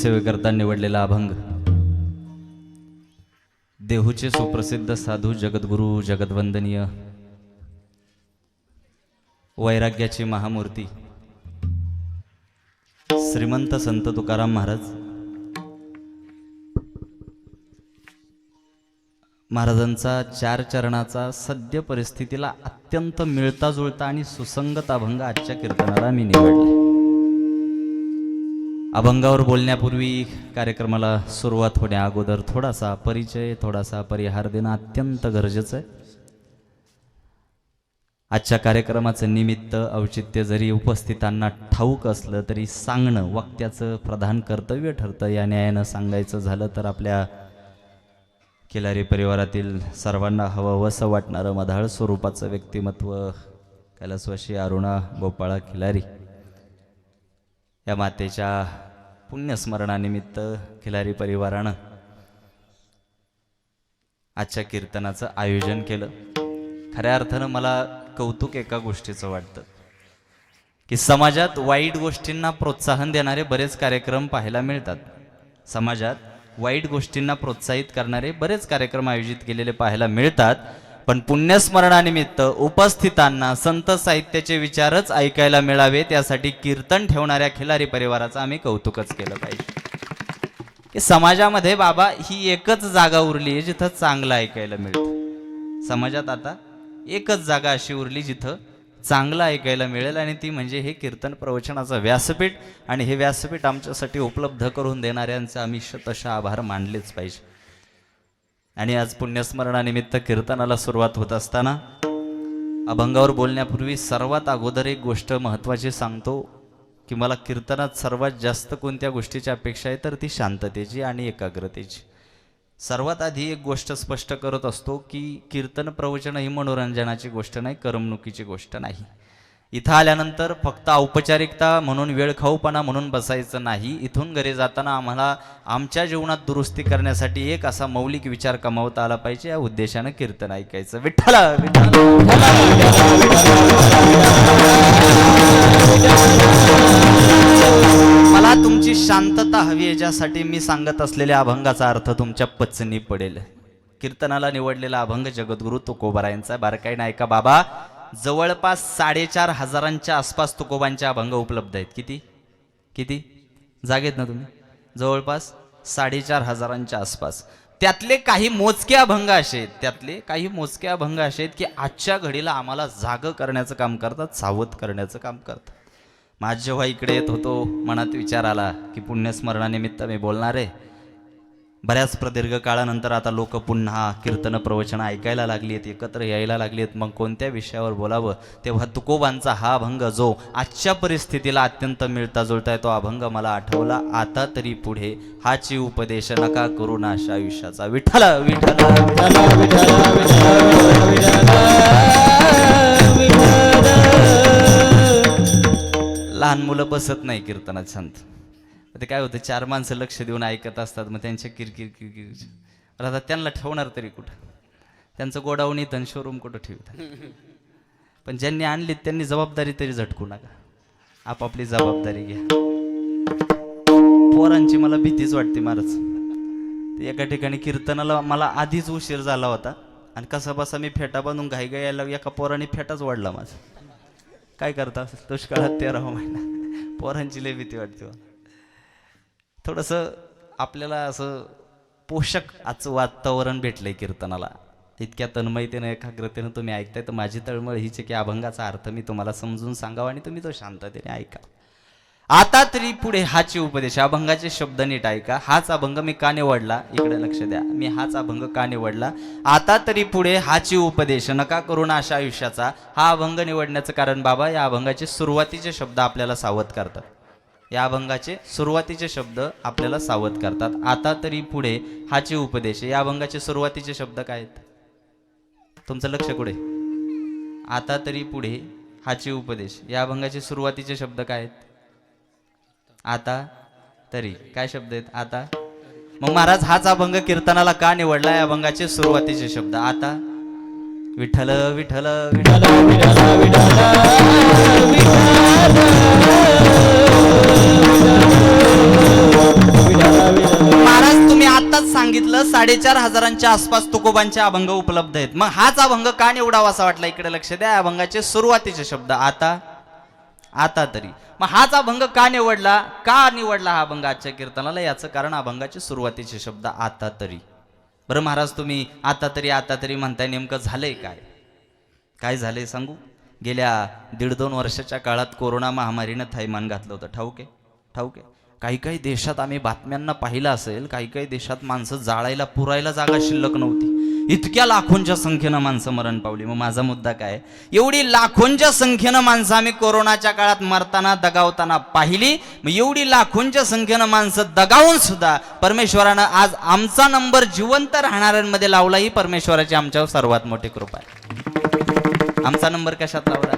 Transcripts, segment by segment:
सेवेकरता निवडलेला अभंग देहूचे सुप्रसिद्ध साधू जगद्गुरु जगद्वंदनीय वैराग्याची महामूर्ती श्रीमंत संत तुकाराम महाराजांचा चार चरणाचा सद्य परिस्थितीला अत्यंत मिळता जुळता आणि सुसंगत अभंग आजच्या कीर्तनाला मी निवडले. अभंगावर बोलण्यापूर्वी कार्यक्रमाला सुरुवात होण्या अगोदर थोडासा परिचय थोडासा परिहार देणं अत्यंत गरजेचं आहे. आजच्या कार्यक्रमाचं निमित्त औचित्य जरी उपस्थितांना ठाऊक असलं तरी सांगणं वक्त्याचं प्रधान कर्तव्य ठरतं. या न्यायानं सांगायचं झालं तर आपल्या खिलारी परिवारातील सर्वांना हवंसं वाटणारं मधाळ स्वरूपाचं व्यक्तिमत्व कैलासवासी अरुणा गोपाळा खिलारी या मातेच्या पुण्यस्मरणानिमित्त खिलारी परिवारानं आजच्या कीर्तनाचं आयोजन केलं. खऱ्या अर्थानं मला कौतुक एका गोष्टीचं वाटतं की समाजात वाईट गोष्टींना प्रोत्साहन देणारे बरेच कार्यक्रम पाहायला मिळतात. समाजात वाईट गोष्टींना प्रोत्साहित करणारे बरेच कार्यक्रम आयोजित केलेले पाहायला मिळतात. पण पुण्यस्मरणानिमित्त उपस्थितांना संत साहित्याचे विचारच ऐकायला मिळावे त्यासाठी कीर्तन ठेवणाऱ्या खिलारी परिवाराचं आम्ही कौतुकच केलं पाहिजे. की समाजामध्ये बाबा ही एकच जागा उरली आहे जिथं चांगलं ऐकायला मिळतं. समाजात आता एकच जागा अशी उरली जिथं चांगलं ऐकायला मिळेल आणि ती म्हणजे हे कीर्तन प्रवचनाचं व्यासपीठ. आणि हे व्यासपीठ आमच्यासाठी उपलब्ध करून देणाऱ्यांचे आम्ही शतशः आभार मानलेच पाहिजे. आणि आज पुण्यस्मरणानिमित्त कीर्तनाला सुरुवात होत असताना अभंगावर बोलण्यापूर्वी सर्वात अगोदर एक गोष्ट महत्त्वाची सांगतो की मला कीर्तनात सर्वात जास्त कोणत्या गोष्टीची अपेक्षा आहे तर ती शांततेची आणि एकाग्रतेची. सर्वात आधी एक गोष्ट स्पष्ट करत असतो की कीर्तन प्रवचन ही मनोरंजनाची गोष्ट नाही, करमणुकीची गोष्ट नाही. इथं आल्यानंतर फक्त औपचारिकता म्हणून वेळखाऊपणा म्हणून बसायचं नाही. इथून घरी जाताना आम्हाला आमच्या जीवनात दुरुस्ती करण्यासाठी एक असा मौलिक विचार कमावता आला पाहिजे. या उद्देशानं कीर्तन ऐकायचं. विठ्ठला मला तुमची शांतता हवी आहे ज्यासाठी मी सांगत असलेल्या अभंगाचा अर्थ तुमच्या पचनी पडेल. कीर्तनाला निवडलेला अभंग जगद्गुरु तुकोबारायांचा. बारकाईनं ऐका बाबा. जवळपास 4,500 आसपास तुकोबांचे अभंग उपलब्ध आहेत. किती जागेत ना तुम्ही? जवळपास 4,500 आसपास. त्यातले काही मोजके अभंग असे आहेत की आजच्या घडीला आम्हाला जाग करण्याचं काम करतात, सावध करण्याचं काम करतात. माझ जेव्हा इकडे येत होतो मनात विचार आला की पुण्यस्मरणानिमित्त मी बोलणार आहे. बऱ्याच प्रदीर्घ काळानंतर आता लोक पुन्हा कीर्तन प्रवचन ऐकायला लागली आहेत, एकत्र यायला लागली आहेत. मग कोणत्या विषयावर बोलावं तेव्हा तुकोबांचा हा अभंग जो आजच्या परिस्थितीला अत्यंत मिळता जुळता तो अभंग मला आठवला. आता तरी पुढे हाची उपदेश नका करू नाश आयुष्याचा. विठ्ठल विठ्ठल लहान मुलं बसत नाही कीर्तनात शांत. ते काय होतं 4 माणसं लक्ष देऊन ऐकत असतात. मग त्यांच्या किरकिर आता त्यांना ठेवणार तरी कुठं? त्यांचं गोडाऊन इथं शोरूम कुठं ठेवतात? पण ज्यांनी आणली त्यांनी जबाबदारी तरी झटकू नका. आपापली जबाबदारी घ्या. पोरांची मला भीतीच वाटते महाराज. ते एका ठिकाणी कीर्तनाला मला आधीच उशीर झाला होता आणि कसा बसा मी फेटा बांधून घाई यायला एका पोराने फेटाच वाढला माझा. काय करता दुष्काळात 13वा महिना. पोरांची लय भीती वाटते. थोडंसं आपल्याला असं पोषक आजचं वातावरण भेटलंय कीर्तनाला. इतक्या तन्मयतेनं एकाग्रतेनं तुम्ही ऐकताय तर माझी तळमळ हीच आहे की अभंगाचा अर्थ मी तुम्हाला समजून सांगावा आणि तुम्ही तो शांततेने ऐका. आता तरी पुढे हाची उपदेश. अभंगाचे शब्द नीट ऐका. हाच अभंग मी का निवडला इकडे लक्ष द्या. मी हाच अभंग का निवडला? आता तरी पुढे हाची उपदेश नका करू नाश आयुष्याचा. हा अभंग निवडण्याचं कारण बाबा या अभंगाचे सुरुवातीचे शब्द आपल्याला सावध करतात. या अभंगाचे सुरुवातीचे शब्द आपल्याला सावध करतात. आता तरी पुढे हाची उपदेश. या अभंगाचे सुरुवातीचे शब्द काय आहेत? तुमचं लक्ष कुठे? आता तरी पुढे हाची उपदेश. या अभंगाचे सुरुवातीचे शब्द काय आहेत? आता तरी. काय शब्द आहेत? आता. मग महाराज हाच अभंग कीर्तनाला का निवडला? या अभंगाचे सुरुवातीचे शब्द आता. विठ्ठल विठ्ठल विठ्ठल विठ्ठल विठ्ठल आत्ताच सांगितलं 4,500च्या आसपास तुकोबांचे अभंग उपलब्ध आहेत. मग हाच अभंग का निवडावा असा वाटला? इकडे लक्ष द्या. अभंगाचे सुरुवातीचे शब्द आता तरी. मग हाच अभंग का निवडला हा अभंग आजच्या कीर्तनाला? याचं कारण अभंगाचे सुरुवातीचे शब्द आता तरी. बरं महाराज, तुम्ही आता तरी म्हणताय, नेमकं झालंय काय झालंय सांगू? गेल्या 1.5-2 वर्षाच्या काळात कोरोना महामारीनं थैमान घातलं होतं. ठाऊके काही देशात आम्ही बातम्यांना पाहिलं असेल, काही देशात माणसं जाळायला पुरायला जागा शिल्लक नव्हती. इतक्या लाखोंच्या संख्येनं माणसं मरण पावली. मग माझा मुद्दा काय? एवढी लाखोंच्या संख्येनं माणसं आम्ही कोरोनाच्या काळात मरताना दगावताना पाहिली. मग एवढी लाखोंच्या संख्येनं माणसं दगावून सुद्धा परमेश्वरानं आज आमचा नंबर जिवंत राहणाऱ्यांमध्ये लावला. ही परमेश्वराची आमच्यावर सर्वात मोठी कृपा आहे. आमचा नंबर कशात लावला?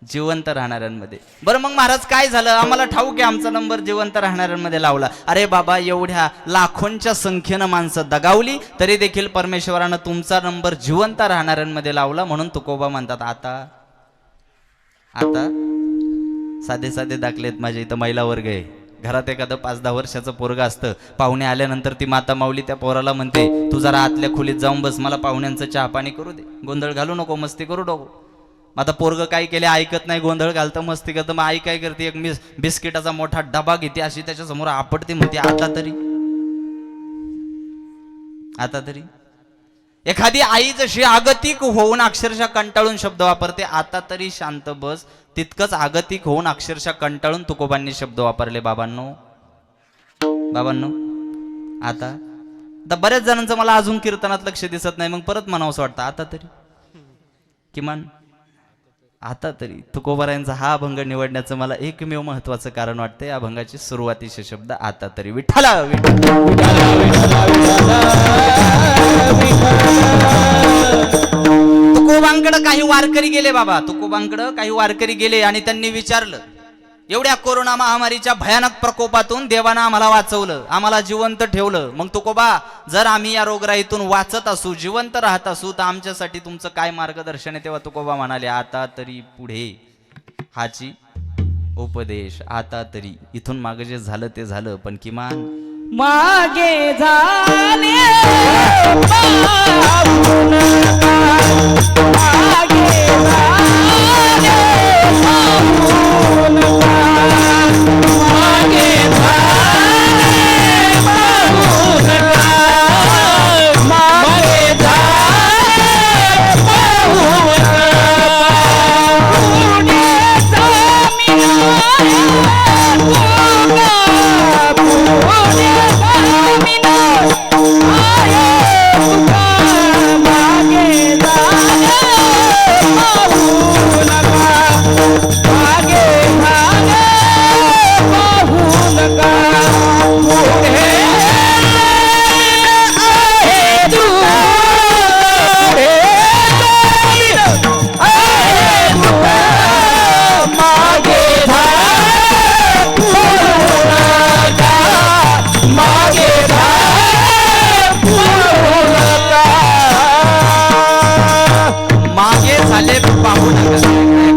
जिवंत राहणाऱ्यांमध्ये. बरं मग महाराज काय झालं? आम्हाला ठाऊक आहे आमचा नंबर जिवंत राहणाऱ्यांमध्ये लावला. अरे बाबा, एवढ्या लाखोंच्या संख्येनं माणसं दगावली तरी देखील परमेश्वरानं तुमचा नंबर जिवंत राहणाऱ्यांमध्ये लावला. म्हणून तुकोबा म्हणतात आता साधे दाखलेत माझ्या इथं महिला वर्ग आहे. घरात एखादं 5-10 वर्षाचं पोरग असतं, पाहुणे आल्यानंतर ती माता माऊली त्या पोराला म्हणते, तू जरा आतल्या खोलीत जाऊन बस, मला पाहुण्यांचं चहा पाणी करू दे, गोंधळ घालू नको, मस्ती करू नको. आता पोरग काय केले? ऐकत नाही, गोंधळ घालतं, मस्ती करतं. मग आई काय करते? एक बिस्किटाचा मोठा डबा घेते, अशी त्याच्या समोर आपटते, म्हणते आता तरी. एखादी आई जशी आगतिक होऊन अक्षरशः कंटाळून शब्द वापरते, आता तरी शांत बस, तितकंच आगतिक होऊन अक्षरशः कंटाळून तुकोबांनी शब्द वापरले. बाबांनो आता बऱ्याच जणांचं मला अजून कीर्तनात लक्ष दिसत नाही. मग परत म्हणावंसं वाटतं आता तरी, किमान आता तरी. तुकोबारायांचा हा अभंग निवडण्याचं मला एकमेव महत्वाचं कारण वाटतंय. अभंगाचे सुरुवातीचे शब्द आता तरी. विठ्ठला तुकोबांकडे काही वारकरी गेले बाबा, तुकोबांकडे काही वारकरी गेले आणि त्यांनी विचारलं, एवढ्या कोरोना महामारीच्या भयानक प्रकोपातून देवानं आम्हाला वाचवलं, आम्हाला जिवंत ठेवलं. मग तुकोबा, जर आम्ही या रोगराईतून वाचत असू, जिवंत राहत असू, तर आमच्यासाठी तुमचं काय मार्गदर्शन आहे? तेव्हा तुकोबा म्हणाले, आता तरी पुढे हाची उपदेश. आता तरी. इथून मागे जे झालं ते झालं, पण किमान मागे झाले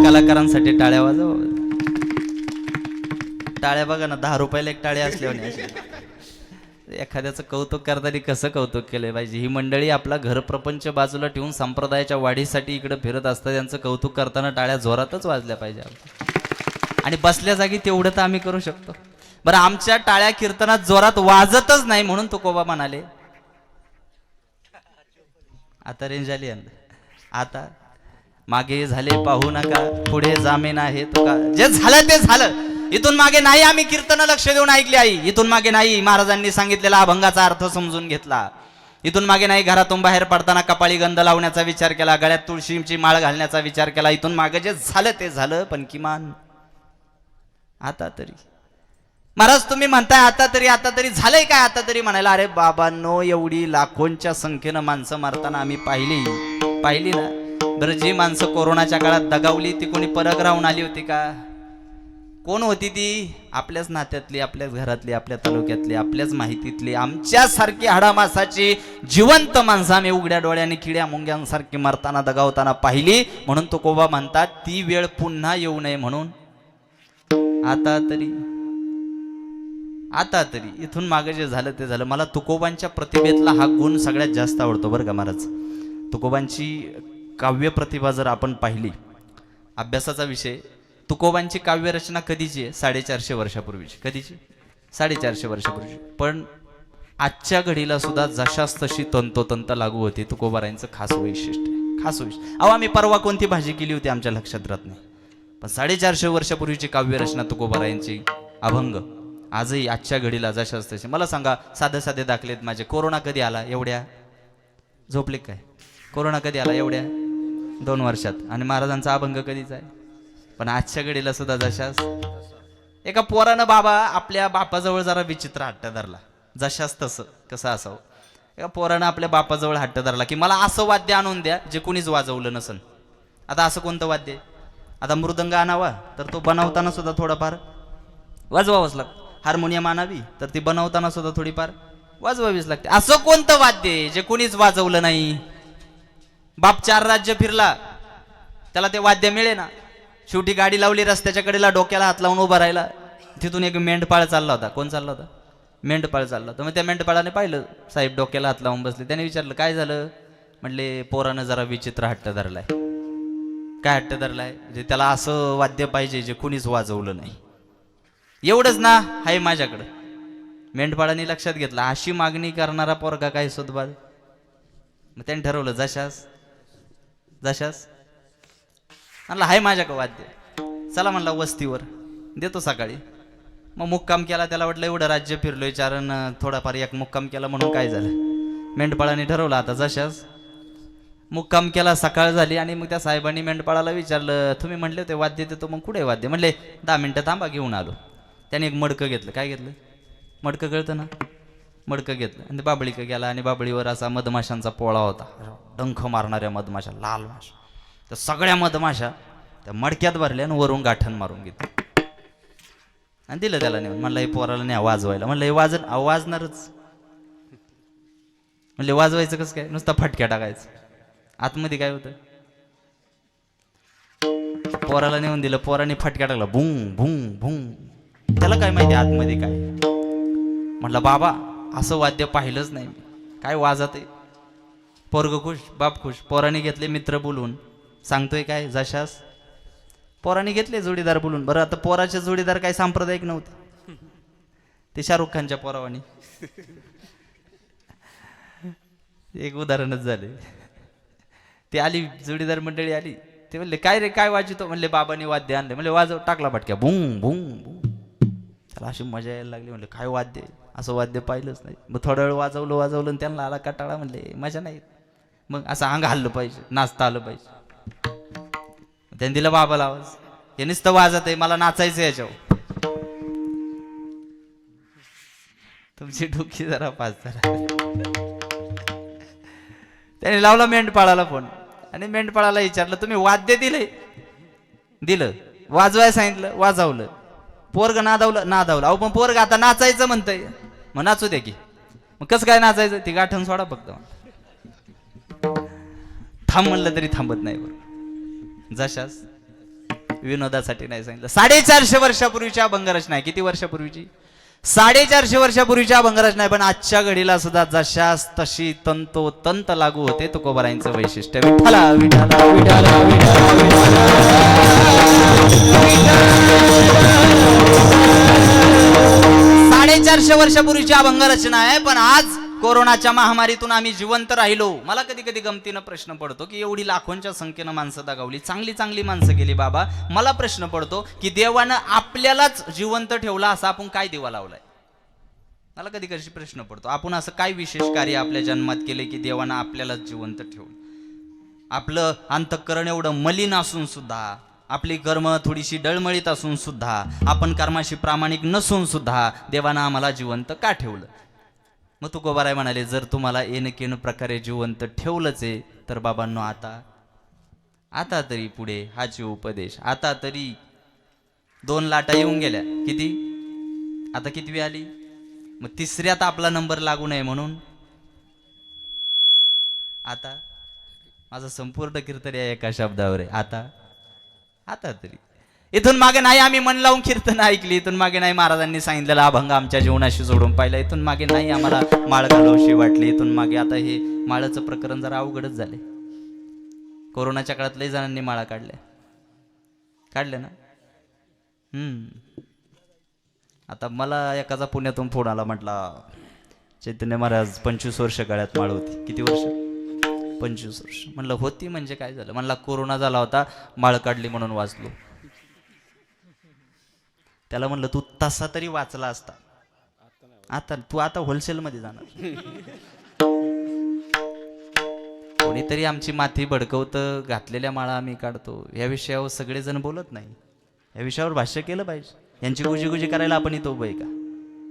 कलाकारांसाठी टाळ्या वाजव. टाळ्या बघा ना, 10 रुपयाला एक टाळ्या असल्याने. एखाद्याचं कौतुक करताना कसं कौतुक केलं पाहिजे. ही मंडळी आपला घर प्रपंच बाजूला ठेवून संप्रदायाच्या वाढीसाठी इकडे फिरत असतात. त्यांचं कौतुक करताना टाळ्या जोरातच वाजल्या पाहिजे. आणि बसल्या जागी तेवढं तर आम्ही करू शकतो. बरं, आमच्या टाळ्या कीर्तनात जोरात वाजतच नाही, म्हणून तुकोबा म्हणाले आता रेंज आली. आता मागे झाले पाहू नका, पुढे जामे नाही तुका. जे झालं ते झालं. इथून मागे नाही आम्ही कीर्तन लक्ष देऊन ऐकली आई. इथून मागे नाही महाराजांनी सांगितलेला अभंगाचा अर्थ समजून घेतला. इथून मागे नाही घरातून बाहेर पडताना कपाळी गंध लावण्याचा विचार केला, गळ्यात तुळशीची माळ घालण्याचा विचार केला. इथून मागे जे झालं ते झालं, पण किमान आता तरी. महाराज तुम्ही म्हणताय आता तरी झालंय काय? आता तरी म्हणायला, अरे बाबांनो, एवढी लाखोंच्या संख्येनं माणसं मारताना आम्ही पाहिली ना. बरं, जी माणसं कोरोनाच्या काळात दगावली ती कोणी परग राहून आली होती का? कोण होती ती? आपल्याच नात्यातली, आपल्याच घरातली, आपल्या तालुक्यातली, आपल्याच माहितीतली, आमच्यासारखी हाडामासाची जिवंत माणसं आम्ही उघड्या डोळ्याने किड्या मुंग्यांसारखी मरताना दगावताना पाहिली. म्हणून तुकोबा म्हणतात, ती वेळ पुन्हा येऊ नये म्हणून आता तरी. आता तरी इथून मागे जे झालं ते झालं. मला तुकोबांच्या प्रतिभेतला हा गुण सगळ्यात जास्त आवडतो बरं का महाराज. तुकोबांची काव्य प्रतिभा जर आपण पाहिली, अभ्यासाचा विषय, तुकोबांची काव्यरचना कधीची आहे? 450 वर्षापूर्वीची. कधीची? 450 वर्षापूर्वीची. पण आजच्या घडीला सुद्धा जशास तशी तंतोतंत लागू होती. तुकोबारायांचं खास वैशिष्ट्य आहे, खास वैशिष्ट्य. अहो आम्ही परवा कोणती भाजी केली होती आमच्या लक्षात राहत नाही, पण 450 वर्षापूर्वीची काव्यरचना तुकोबारायांची अभंग आजही आजच्या घडीला जशास तशी. मला सांगा, साधे साधे दाखलेत माझे. कोरोना कधी आला? एवढ्या झोपले काय? कोरोना कधी आला? एवढ्या 2 वर्षात. आणि महाराजांचा अभंग कधीचा आहे? पण आजच्या घडीला सुद्धा जशास. एका पोरानं बाबा आपल्या बापाजवळ जरा विचित्र हट्ट धरला, जशास तसं. कसं असावं? एका पोरानं आपल्या बापाजवळ हट्ट धरला की मला असं वाद्य आणून द्या जे कुणीच वाजवलं नसन. आता असं कोणतं वाद्य? आता मृदंग आणावा तर तो बनवताना सुद्धा थोडाफार वाजवावंच लागतं. हार्मोनियम आणावी तर ती बनवताना सुद्धा थोडीफार वाजवावीच लागते. असं कोणतं वाद्य जे कुणीच वाजवलं नाही? बाप 4 राज्य फिरला, त्याला ते वाद्य मिळे ना. शेवटी गाडी लावली रस्त्याच्या कडेला, डोक्याला हात लावून उभा राहिला. तिथून एक मेंढपाळ चालला होता. कोण चालला होता? मेंढपाळ चालला होता. मग त्या मेंढपाळाने पाहिलं साहेब डोक्याला हात लावून बसले. त्याने विचारलं काय झालं? म्हणले पोरानं जरा विचित्र हट्ट धरलाय. काय हट्ट धरलाय? जे त्याला असं वाद्य पाहिजे जे कुणीच वाजवलं नाही. एवढंच ना आहे माझ्याकडं. मेंढपाळाने लक्षात घेतलं अशी मागणी करणारा पोरगा काय सुदबाद. मग त्याने ठरवलं जशास जशास म्हणलं हाय माझ्याकडं वाद्य, चला म्हणला वस्तीवर देतो सकाळी. मग मुक्काम केला. त्याला वाटलं एवढं राज्य फिरलोय चारण थोडाफार एक मुक्काम केला म्हणून काय झालं. मेंढपाळाने ठरवलं आता जशास. मुक्काम केला, सकाळ झाली आणि मग त्या साहेबांनी मेंढपाळाला विचारलं तुम्ही म्हणले होते वाद्य देतो, मग कुठे वाद्य? म्हणले 10 मिनिटं थांबा घेऊन आलो. त्याने एक मडकं घेतलं. काय घेतलं? मडकं कळतं ना? मडकं घेतलं आणि बाबळीकडे गेला आणि बाबळीवर असा मधमाशांचा पोळा होता, डंख मारणाऱ्या मधमाशा, लाल माशा. तर सगळ्या मधमाशा त्या मडक्यात भरल्या आणि वरून गाठण मारून घेतली आणि दिलं त्याला नेऊन. म्हणलं हे पोराला नाही वाजवायला. म्हणलं हे वाजणारच. म्हणले वाजवायचं कसं काय? नुसता फटक्या टाकायचं. आतमध्ये काय होतं? पोराला नेऊन दिलं. पोराने फटक्या टाकला, भुंग भुंग भुंग. त्याला काय माहिती आतमध्ये काय? म्हटलं बाबा असं वाद्य पाहिलंच नाही मी, काय वाजत आहे. पोरग खुश, बाप खुश. पोराने घेतले मित्र बोलून. सांगतोय काय जशास. पोराने घेतले जोडीदार बोलून. बरं आता पोराचे जोडीदार काय सांप्रदायिक नव्हते, ते शाहरुख खानच्या पोरावानी. एक उदाहरणच झाले. ते आली जोडीदार मंडळी आली. ते म्हणले काय रे काय वाजवतो? म्हणले बाबाने वाद्य आणले. म्हणले वाजव. टाकला फटक्या, भुंग भुंग भुंग. त्याला अशी मजा यायला लागली. म्हणले काय वाद्य, असं वाद्य पाहिलंच नाही. मग थोडा वेळ वाजवलं आणि त्यांना आला कटाळा. म्हणले मजा नाही. मग असं अंग हल्लं पाहिजे, नाचता आलं पाहिजे. त्यांनी दिलं बाबाला आवाज, हे नुसतं वाजत आहे, मला नाचायचं याच्यावर. तुमची डोकी जरा पाच जरा. त्याने लावला मेंढपाळाला फोन आणि मेंढपाळाला विचारलं तुम्ही वाद्य दिलं, वाजवाय सांगितलं, वाजवलं. पोरग नादावलं. अहो पण पोरग आता नाचायचं म्हणतंय. मग नाचू दे की. मग कसं काय नाचायचं? ती गाठण सोडा फक्त. थांब म्हणलं तरी थांबत नाही. बरं जशास विनोदासाठी नाही सांगितलं. 450 वर्षापूर्वीच्या अभंगरचना आहे. किती वर्षापूर्वीची? 450 वर्षापूर्वीच्या अभंगरचना आहे. पण आजच्या घडीला सुद्धा जशास तशी तंतोतंत लागू होते. तुकोबारायांचं वैशिष्ट्य. विठ्ठला विठ्ठला विठ्ठला विठ्ठला 450 वर्षापूर्वीची अभंगरचना आहे. पण आज कोरोनाच्या महामारीतून आम्ही जिवंत राहिलो. मला कधी कधी गमतीनं प्रश्न पडतो की एवढी लाखोंच्या संख्येनं माणसं दगावली, चांगली चांगली माणसं गेली बाबा. मला प्रश्न पडतो की देवानं आपल्यालाच जिवंत ठेवला असा आपण काय दिवा लावलाय? मला कधी कधी प्रश्न पडतो. आपण असं काय विशेष कार्य आपल्या जन्मात केले की देवानं आपल्यालाच जिवंत ठेवलं? आपलं अंतःकरण एवढं मलिन असून सुद्धा, आपली कर्म थोडीशी डळमळीत असून सुद्धा, आपण कर्माशी प्रामाणिक नसून सुद्धा देवानं आम्हाला जिवंत का ठेवलं? मग तुकोबाराय म्हणाले जर तुम्हाला येणकेन प्रकारे जिवंत ठेवलंच आहे तर बाबांनो आता तरी पुढे हाची उपदेश. आता तरी 2 लाटा येऊन गेल्या. किती? आता कितवी आली? मग तिसऱ्यात आपला नंबर लागू नये म्हणून आता माझं संपूर्ण कीर्तन या एका शब्दावर आहे. आता तरी इथून मागे नाही आम्ही मन लावून कीर्तन ऐकली, इथून मागे नाही महाराजांनी सांगितलेला अभंग आमच्या जीवनाशी जोडून पाहिला, इथून मागे नाही आम्हाला माळ घालवशी वाटली, इथून मागे आता हे माळाचं प्रकरण जरा अवघडच झाले. कोरोनाच्या काळात लई जणांनी माळा काढल्या ना. आता मला एकाचा पुण्यातून फोन आला, म्हटला चैतन्य महाराज 25 वर्ष गळ्यात माळ होती. किती वर्ष? 25 वर्ष. म्हणलं होती म्हणजे काय झालं? म्हणला कोरोना झाला होता, माळ काढली म्हणून वाचलो. त्याला म्हणलं तू तसा तरी वाचला असता, आता होलसेलमध्ये जाणार. कोणीतरी आमची माथी भडकवतं, घातलेल्या माळा आम्ही काढतो. या विषयावर सगळेजण बोलत नाही. या विषयावर भाष्य केलं पाहिजे. यांची गुजी करायला आपण इथं उभं आहे का?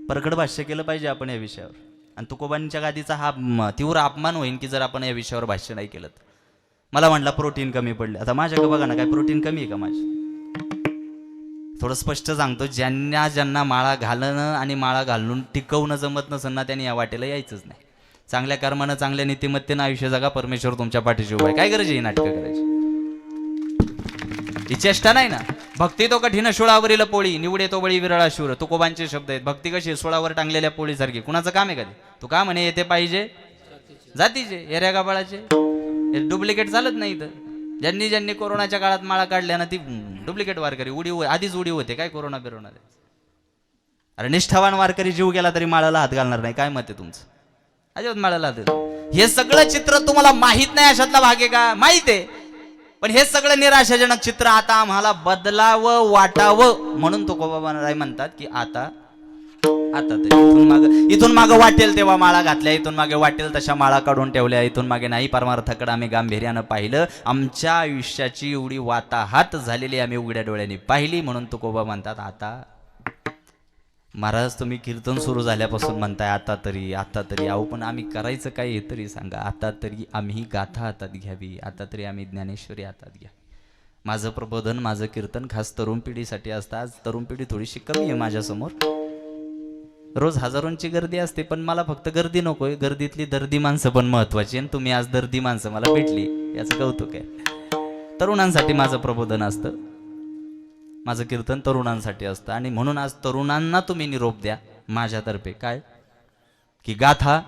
परखड भाष्य केलं पाहिजे आपण या विषयावर. आणि तुकोबांच्या गादीचा हा तीव्र अपमान होईल की जर आपण या विषयावर भाष्य नाही केलं तर. मला म्हटलं प्रोटीन कमी पडले. आता माझ्याकडे बघा ना, काय प्रोटीन कमी आहे का माझी? थोडं स्पष्ट सांगतो, ज्यांना माळा घालणं आणि माळा घालून टिकवणं जमत नसेल ना, त्यांनी या वाटेला यायचंच नाही. चांगल्या कर्मानं, चांगल्या नीतिमत्तेनं आयुष्य जगा. परमेश्वर तुमच्या पाठीशी उभा आहे. काय गरज आहे ही नाटकं करायची? ही चेष्टा नाही ना. भक्ती तो कठीण शुळावरील पोळी, निवडे तो बळी विरळा शूर. तुकोबांचे शब्द आहेत. भक्ती कशी सुळावर टांगलेल्या पोळीसारखी. कुणाचं काम आहे का ते? तू का म्हणे येते पाहिजे जातीचे, एऱ्या गाबाळाचे. डुप्लिकेट चालत नाही. तर ज्यांनी कोरोनाच्या काळात माळा काढल्या ना, ती डुप्लिकेट वारकरी. आधीच उडी होते काय कोरोना बिरोना. अरे निष्ठावान वारकरी जीव गेला तरी माळाला हात घालणार नाही. काय मत आहे तुमचं? अजिबात माळाला हात. हे सगळं चित्र तुम्हाला माहित नाही अशातला भाग आहे का? माहित आहे, पण हे सगळं निराशाजनक चित्र आता आम्हाला बदलावं वाटावं म्हणून तुकोबाराय म्हणतात की आता इथून माग वाटेल तेव्हा माळा घातल्या, इथून मागे वाटेल तशा माळा काढून ठेवल्या, इथून मागे नाही परमार्थाकडे आम्ही गांभीर्यानं पाहिलं. आमच्या आयुष्याची एवढी वाताहात झालेली आम्ही उघड्या डोळ्यांनी पाहिली म्हणून तुकोबा म्हणतात आता. महाराज तुम्ही कीर्तन सुरू झाल्यापासून म्हणताय आता तरी. अहो पण आम्ही करायचं काय हे तरी सांगा. आता तरी आम्ही गाथा हातात घ्यावी, आता तरी आम्ही ज्ञानेश्वरी हातात घ्या. माझं प्रबोधन, माझं कीर्तन खास तरुण पिढीसाठी असतं. आज तरुण पिढी थोडीशी कमी आहे माझ्यासमोर. रोज हजारोंची गर्दी असते, पण मला फक्त गर्दी नकोय, गर्दीतली दर्दी माणसं पण महत्वाची. आणि तुम्ही आज दर्दी माणसं मला भेटली, याचं कौतुक आहे. तरुणांसाठी माझं प्रबोधन असतं, माझं कीर्तन तरुणांसाठी असतं. आणि म्हणून आज तरुणांना तुम्ही निरोप द्या माझ्यातर्फे, काय की गाथा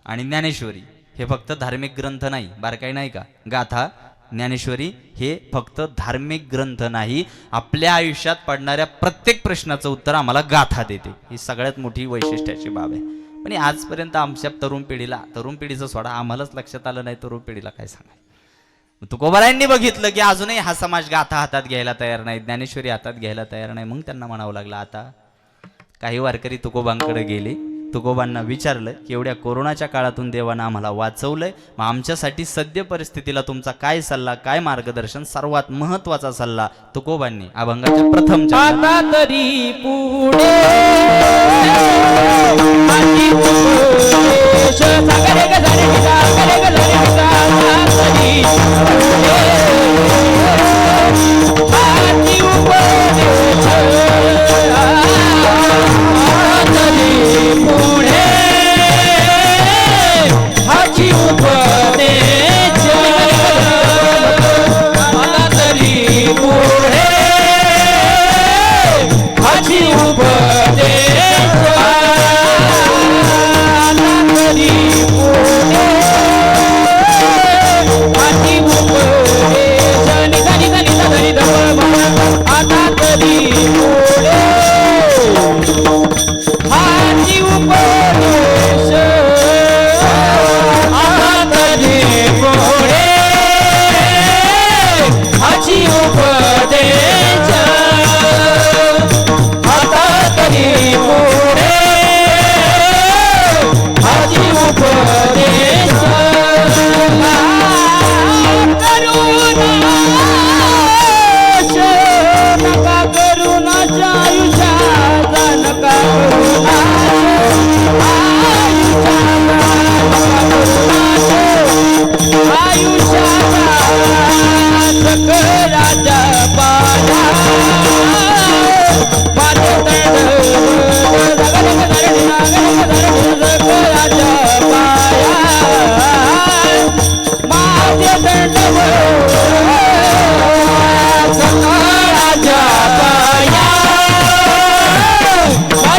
आणि ज्ञानेश्वरी हे फक्त धार्मिक ग्रंथ नाही. बारकाई नाही का? गाथा ज्ञानेश्वरी हे फक्त धार्मिक ग्रंथ नाही. आपल्या आयुष्यात पडणाऱ्या प्रत्येक प्रश्नाचं उत्तर आम्हाला गाथा देते. ही सगळ्यात मोठी वैशिष्ट्याची बाब आहे. पण आजपर्यंत आमच्या तरुण पिढीचं सोडा, आम्हालाच लक्षात आलं नाही तरुण पिढीला काय सांगायचं. तुकोबारायांनी बघितलं की अजूनही हा समाज गाथा हातात घ्यायला तयार नाही, ज्ञानेश्वरी हातात घ्यायला तयार नाही. मग त्यांना म्हणावं लागलं आता. काही वारकरी तुकोबांकडे गेले, तुकोबांना विचारलं की एवढ्या कोरोनाच्या काळातून देवानं आम्हाला वाचवलंय, मग आमच्यासाठी सद्य परिस्थितीला तुमचा काय सल्ला, काय मार्गदर्शन? सर्वात महत्वाचा सल्ला तुकोबांनी अभंगाच्या प्रथम आता तरी पुढे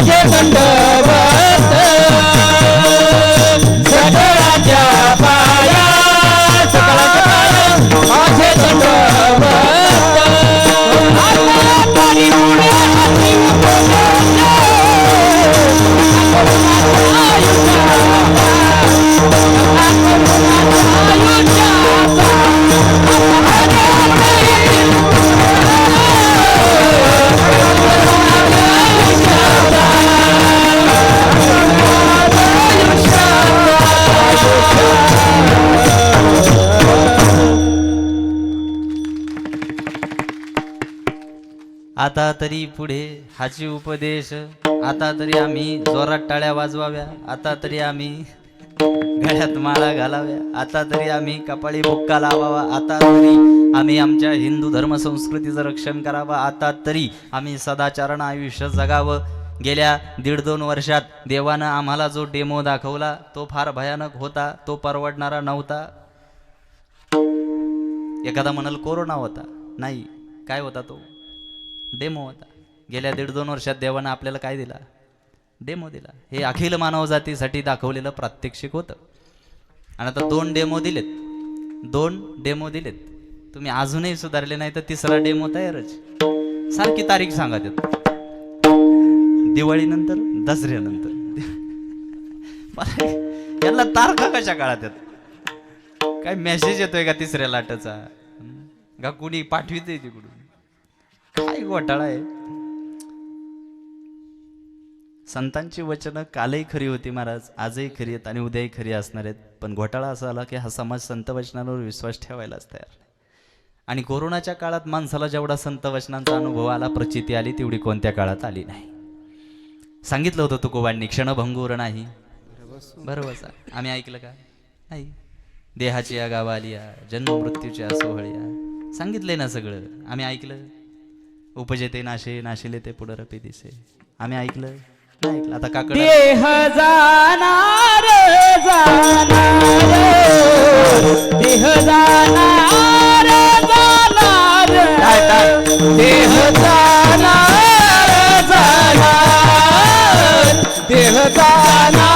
माझे दंडवत सकळाच्या पाया सकळाच्या पाया माझे दंडवत आता तरी पुढे हाती आता तरी पुढे हाची उपदेश आता तरी आम्ही जोरात टाळ्या वाजवाव्या आता तरी आम्ही गळ्यात माळा घालाव्या आता तरी आम्ही कपाळी बुक्का लावावा आता तरी आम्ही आमच्या हिंदू धर्म संस्कृतीचं रक्षण करावं आता तरी आम्ही सदाचरण आयुष्य जगावं. गेल्या 1.5-2 वर्षात देवानं आम्हाला जो डेमो दाखवला तो फार भयानक होता, तो परवडणारा नव्हता. एखादा म्हणाल कोरोना होता, नाही, काय होता तो? डेमो होता. गेल्या 1.5-2 वर्षात देवानं आपल्याला काय दिला? डेमो दिला. हे अखिल मानवजातीसाठी दाखवलेलं प्रात्यक्षिक होतं. आणि आता 2 डेमो दिलेत. तुम्ही अजूनही सुधारले नाही तर 3रा डेमो तयारच. सारखी तारीख सांगा त्यात, दिवाळीनंतर, दसऱ्यानंतर. यांना तारखा कशा काळात येत? काय मेसेज येतोय का 3ऱ्या लाटेचा? का कुणी पाठविते तिकडून? काय घोटाळा आहे. संतांची वचनं कालही खरी होती महाराज, आजही खरी आहेत आणि उद्याही खरी असणार आहेत. पण घोटाळा असा आला की हा समाज संत वचनांवर विश्वास ठेवायलाच तयार नाही. आणि कोरोनाच्या काळात माणसाला जेवढा संत वचनांचा अनुभव आला, प्रचिती आली, तेवढी कोणत्या काळात आली नाही. सांगितलं होतं तुकोबांनी, क्षणभंगूर नाही. बरोबर, आम्ही ऐकलं का? नाही. देहाची या गावा आलिया, जन्म मृत्यूच्या सोहळ्या, सांगितलंय ना सगळं. आम्ही ऐकलं. उपजेते नाशे, नाशिले ते पुनरपी दिसे, आम्ही ऐकलं नाही ऐकलं? आता काकड देह जाणार देह जाणार देह जाणार देह जाणार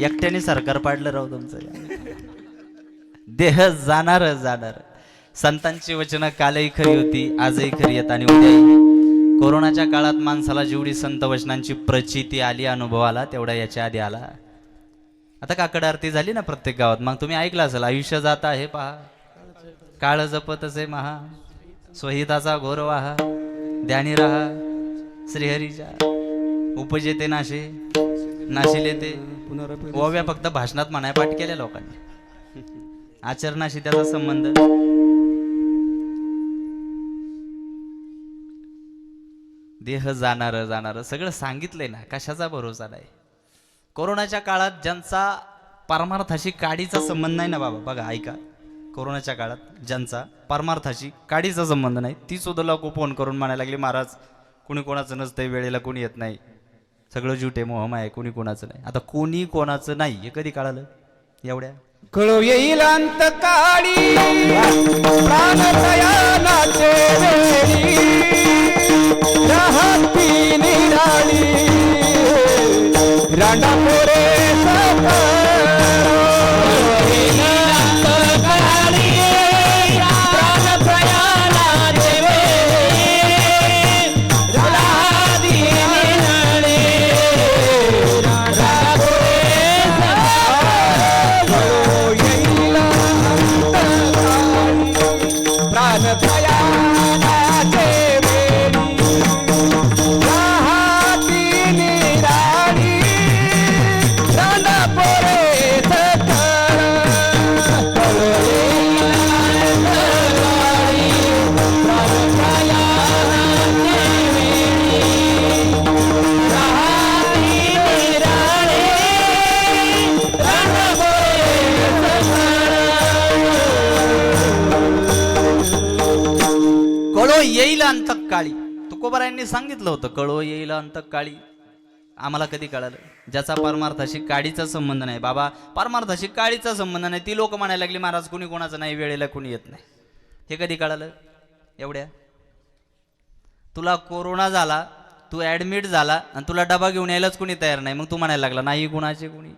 एकट्याने सरकार पाडलं राव तुमचं. देह जाणार. संतांची वचनं कालही खरी होती, आजही खरी आहेत आणि उद्याही. कोरोनाच्या काळात माणसाला जेवढी संत वचनांची प्रचिती आली, अनुभव आला, तेवढा याच्या आधी आला. आता काकड आरती झाली ना प्रत्येक गावात, मग तुम्ही ऐकलं असेल, आयुष्य जात आहे पहा, काळ जपत असे महा, स्वहिताचा घोर वाहा, ध्यानी राहा श्रीहरीच्या, उपजेते नाशे, नाशिले ते ओव्या फक्त भाषणात म्हणाय पाठ केल्या लोकांनी, आचरणाशी त्याचा संबंध. देह जाणार सगळं सांगितलंय ना, कशाचा भरोसा नाही. कोरोनाच्या काळात ज्यांचा परमार्थाशी काडीचा संबंध नाही ना बाबा, बघा ऐका, कोरोनाच्या काळात ज्यांचा परमार्थाशी काडीचा संबंध नाही, ती सुद्धा लोक फोन करून म्हणायला लागली, महाराज कुणी कोणाचं नसतंय, वेळेला कोणी येत नाही, सगळं जुटे मोहम आहे, कोणी कोणाचं नाही. आता कोणी कोणाचं नाही हे कधी कळालं? एवढ्या कळू येईल अंत काळी प्राणतयानाचे वेळी राहती निराळी रांडा पोरे येईल अंतकाळी. तुकोबारायांनी सांगितलं होतं कळो येईल अंतकाळी. आम्हाला कधी कळालं? ज्याचा परमार्थाशी काडीचा संबंध नाही. बाबा परमार्थाशी काडीचा संबंध नाही. ती लोक म्हणायला लागली महाराज कुणी कोणाचं नाही, वेळेला कुणी येत नाही. हे कधी कळालं? एवढ्या तुला कोरोना झाला, तू ऍडमिट झाला आणि तुला डबा घेऊन यायलाच कुणी तयार नाही, मग तू म्हणायला लागला नाही कुणाचे कुणी.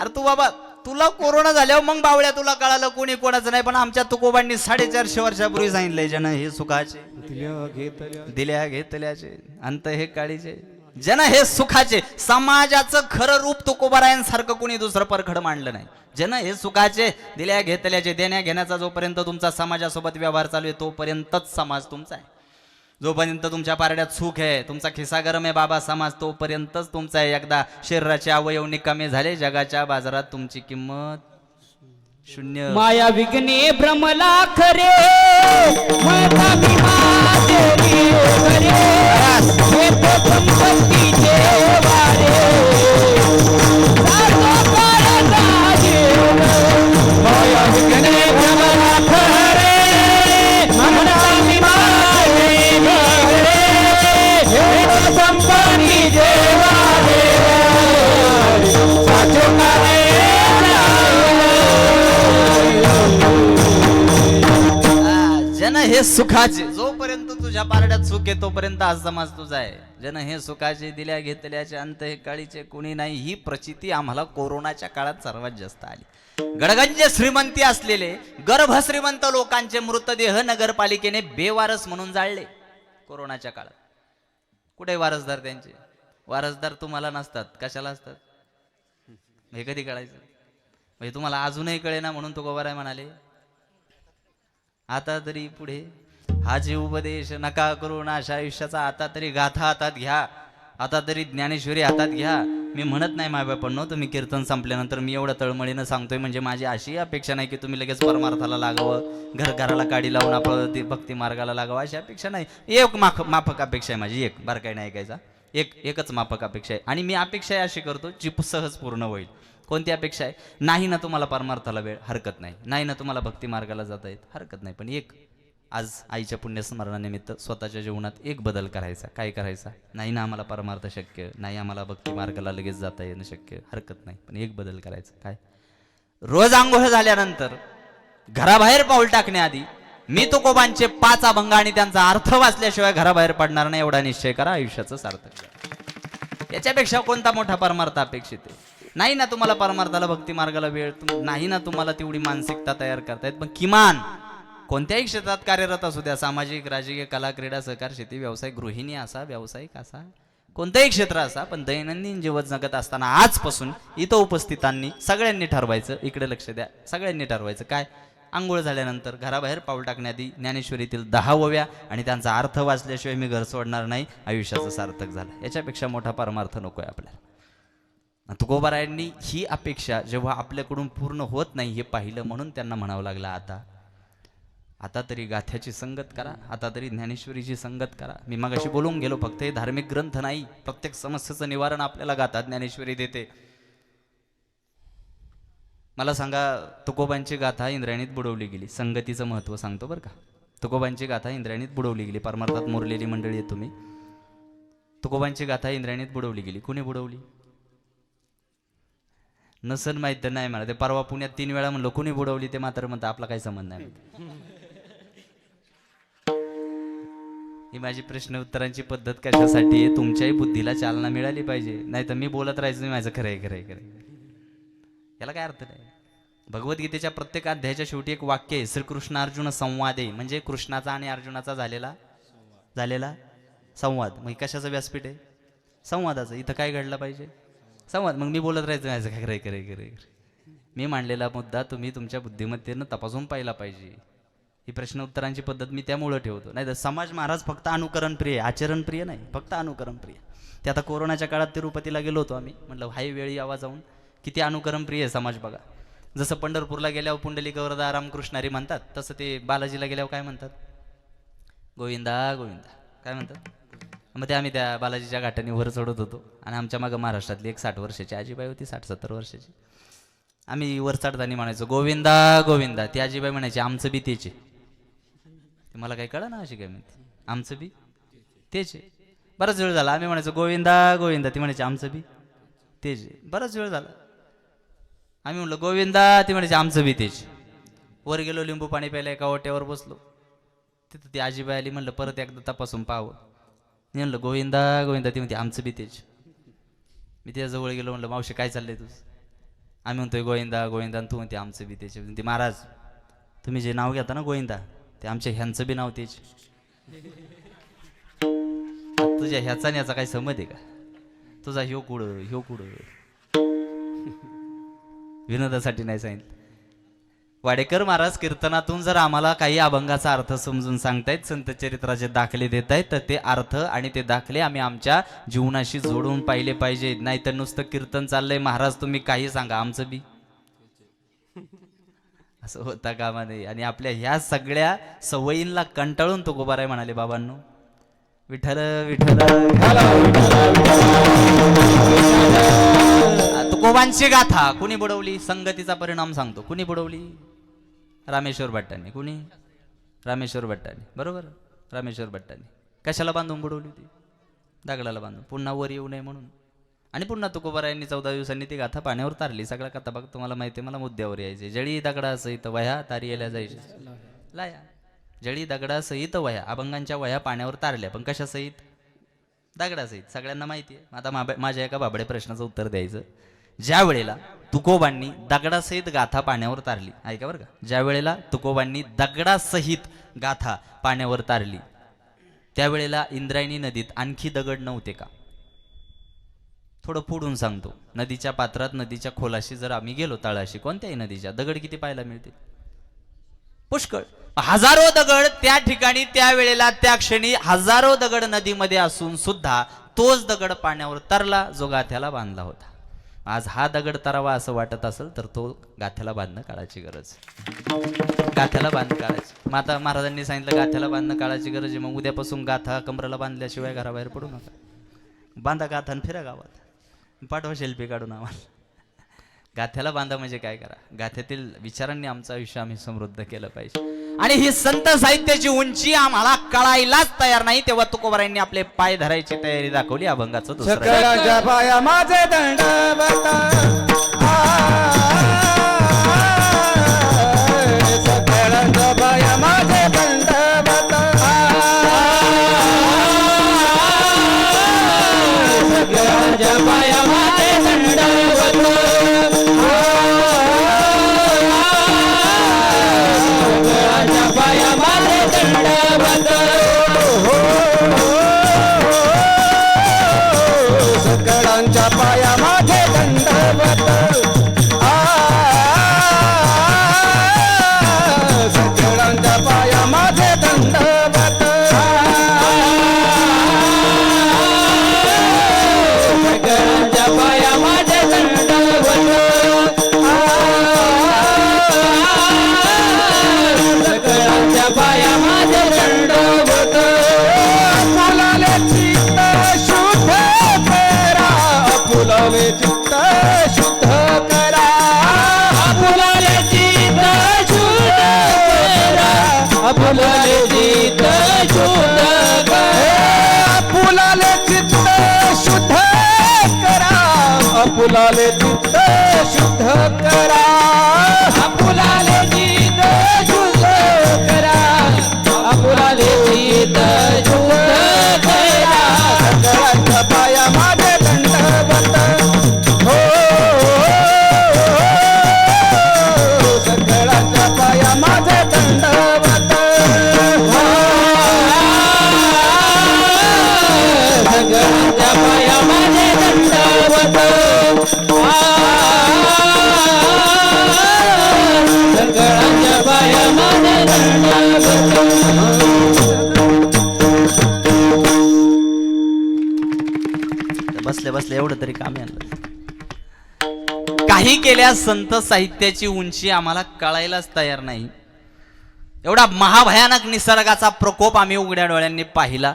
अरे तू बाबा तुला कोरोना झाल्यावर मग बावळ्या तुला कळालं कोणी कोणाचं नाही. पण आमच्या तुकोबांनी 450 वर्षापूर्वी सांगितलंय जन हे सुखाचे दिल्या घेतल्याचे अंत हे काळीचे. जन हे सुखाचे. समाजाचं खरं रूप तुकोबारायांसारखं कोणी दुसरं परखड मांडलं नाही. जन हे सुखाचे दिल्या घेतल्याचे. देण्या घेण्याचा जोपर्यंत तुमचा समाजासोबत व्यवहार चालू आहे तोपर्यंतच समाज तुमचा आहे. जोपर्यंत तुमच्या पारड्यात सुख आहे, तुमचा खिसा गरम आहे बाबा समाज तोपर्यंतच तुमचा आहे. एकदा शरीराचे अवयव निकामे झाले जगाच्या बाजारात तुमची किंमत शून्य. माया विघ्ने भ्रमला खरे मता विमातेरी खरे हे तो संपत्तीचे वारे सातो करता जीव. माया विघ्ने भ्रमला खरे मता विमातेरी खरे हे तो संपत्तीचे वारे सातो करता जन हे सुखाचे. जोपर्यंत तुझ्या पारड्यात सुख आहे तोपर्यंत हा समाज तुझा आहे. जन हे सुखाचे दिल्या घेतल्याचे अंत हे काळीचे कुणी नाही. ही प्रचिती आम्हाला कोरोनाच्या काळात सर्वात जास्त आली. गडगंज श्रीमंती असलेले गर्भ श्रीमंत लोकांचे मृतदेह नगरपालिकेने बेवारस म्हणून जाळले कोरोनाच्या काळात. कुठे वारसदार त्यांचे? वारसदार तुम्हाला नसतात. कशाला असतात हे कधी कळायचं? म्हणजे तुम्हाला अजूनही कळेना म्हणून तुकोबाराय म्हणाले आता तरी पुढे हा जे उपदेश नका करू नाश आयुष्याचा. आता तरी गाथा हातात घ्या, आता तरी ज्ञानेश्वरी हातात घ्या. मी म्हणत नाही मायबापांनो तुम्ही कीर्तन संपल्यानंतर मी एवढं तळमळीनं सांगतोय म्हणजे माझी अशी अपेक्षा नाही की तुम्ही लगेच परमार्थाला लागावं, घराला काडी लावून आपलं भक्ती मार्गाला लागावं अशी अपेक्षा नाही. एक माफक अपेक्षा आहे माझी. एक बार काही नाही ऐकायचा. एकच माफक अपेक्षा आहे आणि मी अपेक्षा अशी करतो जी सहज पूर्ण होईल. कोणती अपेक्षा आहे? नाही ना तुम्हाला परमार्थाला वेळ, हरकत नाही. नाही ना तुम्हाला भक्ती मार्गाला जाता येत, हरकत नाही. पण एक आज आईच्या पुण्यस्मरणानिमित्त स्वतःच्या जीवनात एक बदल करायचा. काय करायचा? नाही ना आम्हाला परमार्थ शक्य, नाही आम्हाला भक्ती मार्गाला लगेच जाता येणं शक्य, हरकत नाही. पण एक बदल करायचा. काय? रोज आंघोळ झाल्यानंतर घराबाहेर पाऊल टाकण्याआधी मी तुकोबांचे 5 अभंग आणि त्यांचा अर्थ वाचल्याशिवाय घराबाहेर पडणार नाही एवढा निश्चय करा. आयुष्याचं सार्थक करा. याच्यापेक्षा कोणता मोठा परमार्थ अपेक्षित आहे? नाही ना तुम्हाला परमार्थाला भक्ती मार्गाला वेळ, नाही ना तुम्हाला तेवढी मानसिकता तयार करता येत, पण किमान कोणत्याही क्षेत्रात कार्यरत असू द्या, सामाजिक राजकीय कला क्रीडा सहकार शेती व्यवसाय गृहिणी असा व्यावसायिक असा कोणतंही क्षेत्र असा, पण दैनंदिन जीवन जगत असताना आजपासून इथं उपस्थितांनी सगळ्यांनी ठरवायचं. इकडे लक्ष द्या. सगळ्यांनी ठरवायचं काय? आंघोळ झाल्यानंतर घराबाहेर पाऊल टाकण्याआधी ज्ञानेश्वरीतील 10 ओव्या आणि त्यांचा अर्थ वाचल्याशिवाय मी घर सोडणार नाही. आयुष्याचं सार्थक झालं. याच्यापेक्षा मोठा परमार्थ नकोय आपल्याला. तुकोबारायांनी ही अपेक्षा जेव्हा आपल्याकडून पूर्ण होत नाही हे पाहिलं म्हणून त्यांना म्हणावं लागलं आता तरी गाथ्याची संगत करा, आता तरी ज्ञानेश्वरीची संगत करा. मी मगाशी बोलून गेलो फक्त हे धार्मिक ग्रंथ नाही, प्रत्येक समस्येचं निवारण आपल्याला गाथा ज्ञानेश्वरी देते. मला सांगा तुकोबांची गाथा इंद्रायणीत बुडवली गेली. संगतीचं महत्व सांगतो बरं का. तुकोबांची गाथा इंद्रायणीत बुडवली गेली. परमार्थात मोरलेली मंडळी आहे तुम्ही. तुकोबांची गाथा इंद्रायणीत बुडवली गेली. कुणी बुडवली? नसन माहित तर नाही मला. ते परवा पुण्यात 3 वेळा म्हणलो कुणी बुडवली, ते मात्र म्हणता आपला काही संबंध नाही. ही माझी प्रश्न उत्तरांची पद्धत कशासाठी आहे? तुमच्याही बुद्धीला चालना मिळाली पाहिजे. नाही तर मी बोलत राहायचं नाही माझं खरंय याला काय अर्थ नाही. भगवद्गीतेच्या प्रत्येक अध्यायाच्या शेवटी एक वाक्य आहे, श्रीकृष्ण अर्जुन संवाद आहे. म्हणजे कृष्णाचा आणि अर्जुनाचा झालेला संवाद. मग कशाचं व्यासपीठ आहे? संवादाचं. इथं काय घडलं पाहिजे? संवाद. मग मी बोलत राहायचं माझं काय खरंय. मी मांडलेला मुद्दा तुम्ही तुमच्या बुद्धिमत्तेनं तपासून पाहिला पाहिजे. ही प्रश्न उत्तरांची पद्धत मी त्यामुळं ठेवतो. नाही तर समाज महाराज फक्त अनुकरण प्रिय, आचरण प्रिय नाही, फक्त अनुकरण प्रिय. ते आता कोरोनाच्या काळात तिरुपतीला गेलो होतो आम्ही. म्हटलं हाय वेळी यावा जाऊन. किती अनुकरण प्रिय आहे समाज बघा. जसं पंढरपूरला गेल्यावर पुंडलिक वरदा रामकृष्णारी म्हणतात, तसं ते बालाजीला गेल्यावर काय म्हणतात? गोविंदा गोविंदा काय म्हणतात. मग ते आम्ही त्या बालाजीच्या घाटाने वर चढत होतो आणि आमच्या मागं महाराष्ट्रातली एक 60 वर्षाची आजीबाई होती, 60-70 वर्षाची. आम्ही वर चढताना म्हणायचो गोविंदा गोविंदा. ती आजीबाई म्हणायची आमचं बी तेचे. मला काही कळलं ना अशी काय म्हणते. आमचं बी तेच आहे. बराच वेळ झाला आम्ही म्हणायचो गोविंदा गोविंदा, ती म्हणायची आमचं बी तेच आहे. बराच वेळ झाला आम्ही म्हणलं गोविंदा, ती म्हणायची आमचं बी तेच. वर गेलो लिंबू पाणी प्यायला, एका ओट्यावर बसलो. तिथं ती आजीबाई आली, म्हणलं परत एकदा तपासून पाहावं. मी म्हणलं गोविंदा गोविंदा, ती म्हणते आमचं बी तेच. मी त्याजवळ गेलो, म्हणलं मावशी काय चाललंय तुझं. आम्ही म्हणतोय गोविंदा गोविंदा, तू म्हणते आमचं बी तेच. म्हणते महाराज तुम्ही जे नाव घेता ना गोविंदा, ते आमच्या ह्यांचं बी नाव तेच. तुझ्या ह्याचा आणि याचा काही संबंध आहे का. तुझा ह्यो कुडं ह्यो कुडं. विनोदासाठी नाही सांगितलं. वाडेकर महाराज कीर्तनातून जर आम्हाला काही अभंगाचा अर्थ समजून सांगतायत, संत चरित्राचे दाखले देत आहेत, तर ते अर्थ आणि ते दाखले आम्ही आमच्या जीवनाशी जोडून पाहिले पाहिजेत. नाही तर नुसतं कीर्तन चाललंय महाराज तुम्ही काही सांगा आमचं बी, असं होता कामा नये. आणि आपल्या ह्या सगळ्या सवयींना कंटाळून तुकोबाराय म्हणाले, बाबांनो विठ्ठल विठ्ठल तुकोबांची गाथा कुणी बुडवली. संगतीचा परिणाम सांगतो. कुणी बुडवली. रामेश्वर भट्टांनी. कुणी. रामेश्वर भट्टांनी. बरोबर. रामेश्वर भट्टांनी कशाला बांधून बुडवली होती. दगडाला बांधून, पुन्हा वर येऊ नये म्हणून. आणि पुन्हा तुकोबारायांनी 14 दिवसांनी ती गाथा पाण्यावर तारली. सगळ्या कथा बघ तुम्हाला माहिती आहे. मला मुद्द्यावर यायचे. जळी दगडासहित वह्या तारियेला जायचे लाया. जळी दगडासहित वह्या, अभंगांच्या वह्या पाण्यावर तारल्या, पण कशासहित. दगडासहित. सगळ्यांना माहिती आहे. आता माझ्या एका बाबड्या प्रश्नाचं उत्तर द्यायचं. ज्या वेळेला तुकोबांनी दगडासहित गाथा पाण्यावर तारली, ऐका बरं का, ज्या वेळेला तुकोबांनी दगडासहित गाथा पाण्यावर तारली, त्यावेळेला इंद्रायणी नदीत आणखी दगड नव्हते का. थोडं पुढून सांगतो. नदीच्या पात्रात, नदीच्या खोलाशी जर आम्ही गेलो, तळाशी कोणत्याही नदीच्या, दगड किती पाहायला मिळते. पुष्कळ. हजारो दगड त्या ठिकाणी, त्या वेळेला, त्या क्षणी हजारो दगड नदीमध्ये असून सुद्धा तोच दगड पाण्यावर तरला जो गाथ्याला बांधला होता. आज हा दगड तरावा असं वाटत असेल तर तो गाथ्याला बांधणं काळाची गरज. गाथ्याला बांधणं काळाची. मग आता महाराजांनी सांगितलं गाथ्याला बांधणं काळाची गरज आहे. मग उद्यापासून गाथा कमरेला बांधल्याशिवाय घराबाहेर पडू नका. बांधा गाथा आणि फिरा गावात. पाठवा शिल्पी काढून आम्हाला. गाथ्याला बांधा म्हणजे काय करा. गाथ्यातील विचारांनी आमचं आयुष्य आम्ही समृद्ध केलं पाहिजे. आणि ही संत साहित्याची उंची आम्हाला कळायलाच तयार नाही, तेव्हा तुकोबारायांनी आपले पाय धरायची तयारी दाखवली. अभंगाचं दुसरं. सकळाच्या पाया माझे दंडवत, सकळाच्या पाया माझे दंडवत, सकळाच्या पाया माझे दंडवत, सकळाच्या पाया माझे दंडवत, सकळांच्या पाया माझे दंडवत, सकळांच्या पाया माझे दंडवत, सकळांच्या पाया माझे दंडवत, सकळांच्या पाया माझे दंडवत. फुलाले चित्त शुद्ध करा, फुलाले चित्त शुद्ध करा, फुलाले चित्त शुद्ध करा, फुलाले चित्त शुद्ध करा, फुलाले चित्त शुद्ध करा, फुलाले चित्त शुद्ध करा, फुलाले चित्त शुद्ध करा, फुलाले चित्त शुद्ध करा. सकळांच्या पाया माझे दंडवत, हो सकळांच्या पाया माझे दंडवत, सकळांच्या पाया माझे दंडवत, सकळांच्या पाया माझे दंडवत. बसल्या बसल्या एवढं तरी काम आणलं. काही केल्यास संत साहित्याची उंची आम्हाला कळायलाच तयार नाही. एवढा महाभयानक निसर्गाचा प्रकोप आम्ही उघड्या डोळ्यांनी पाहिला,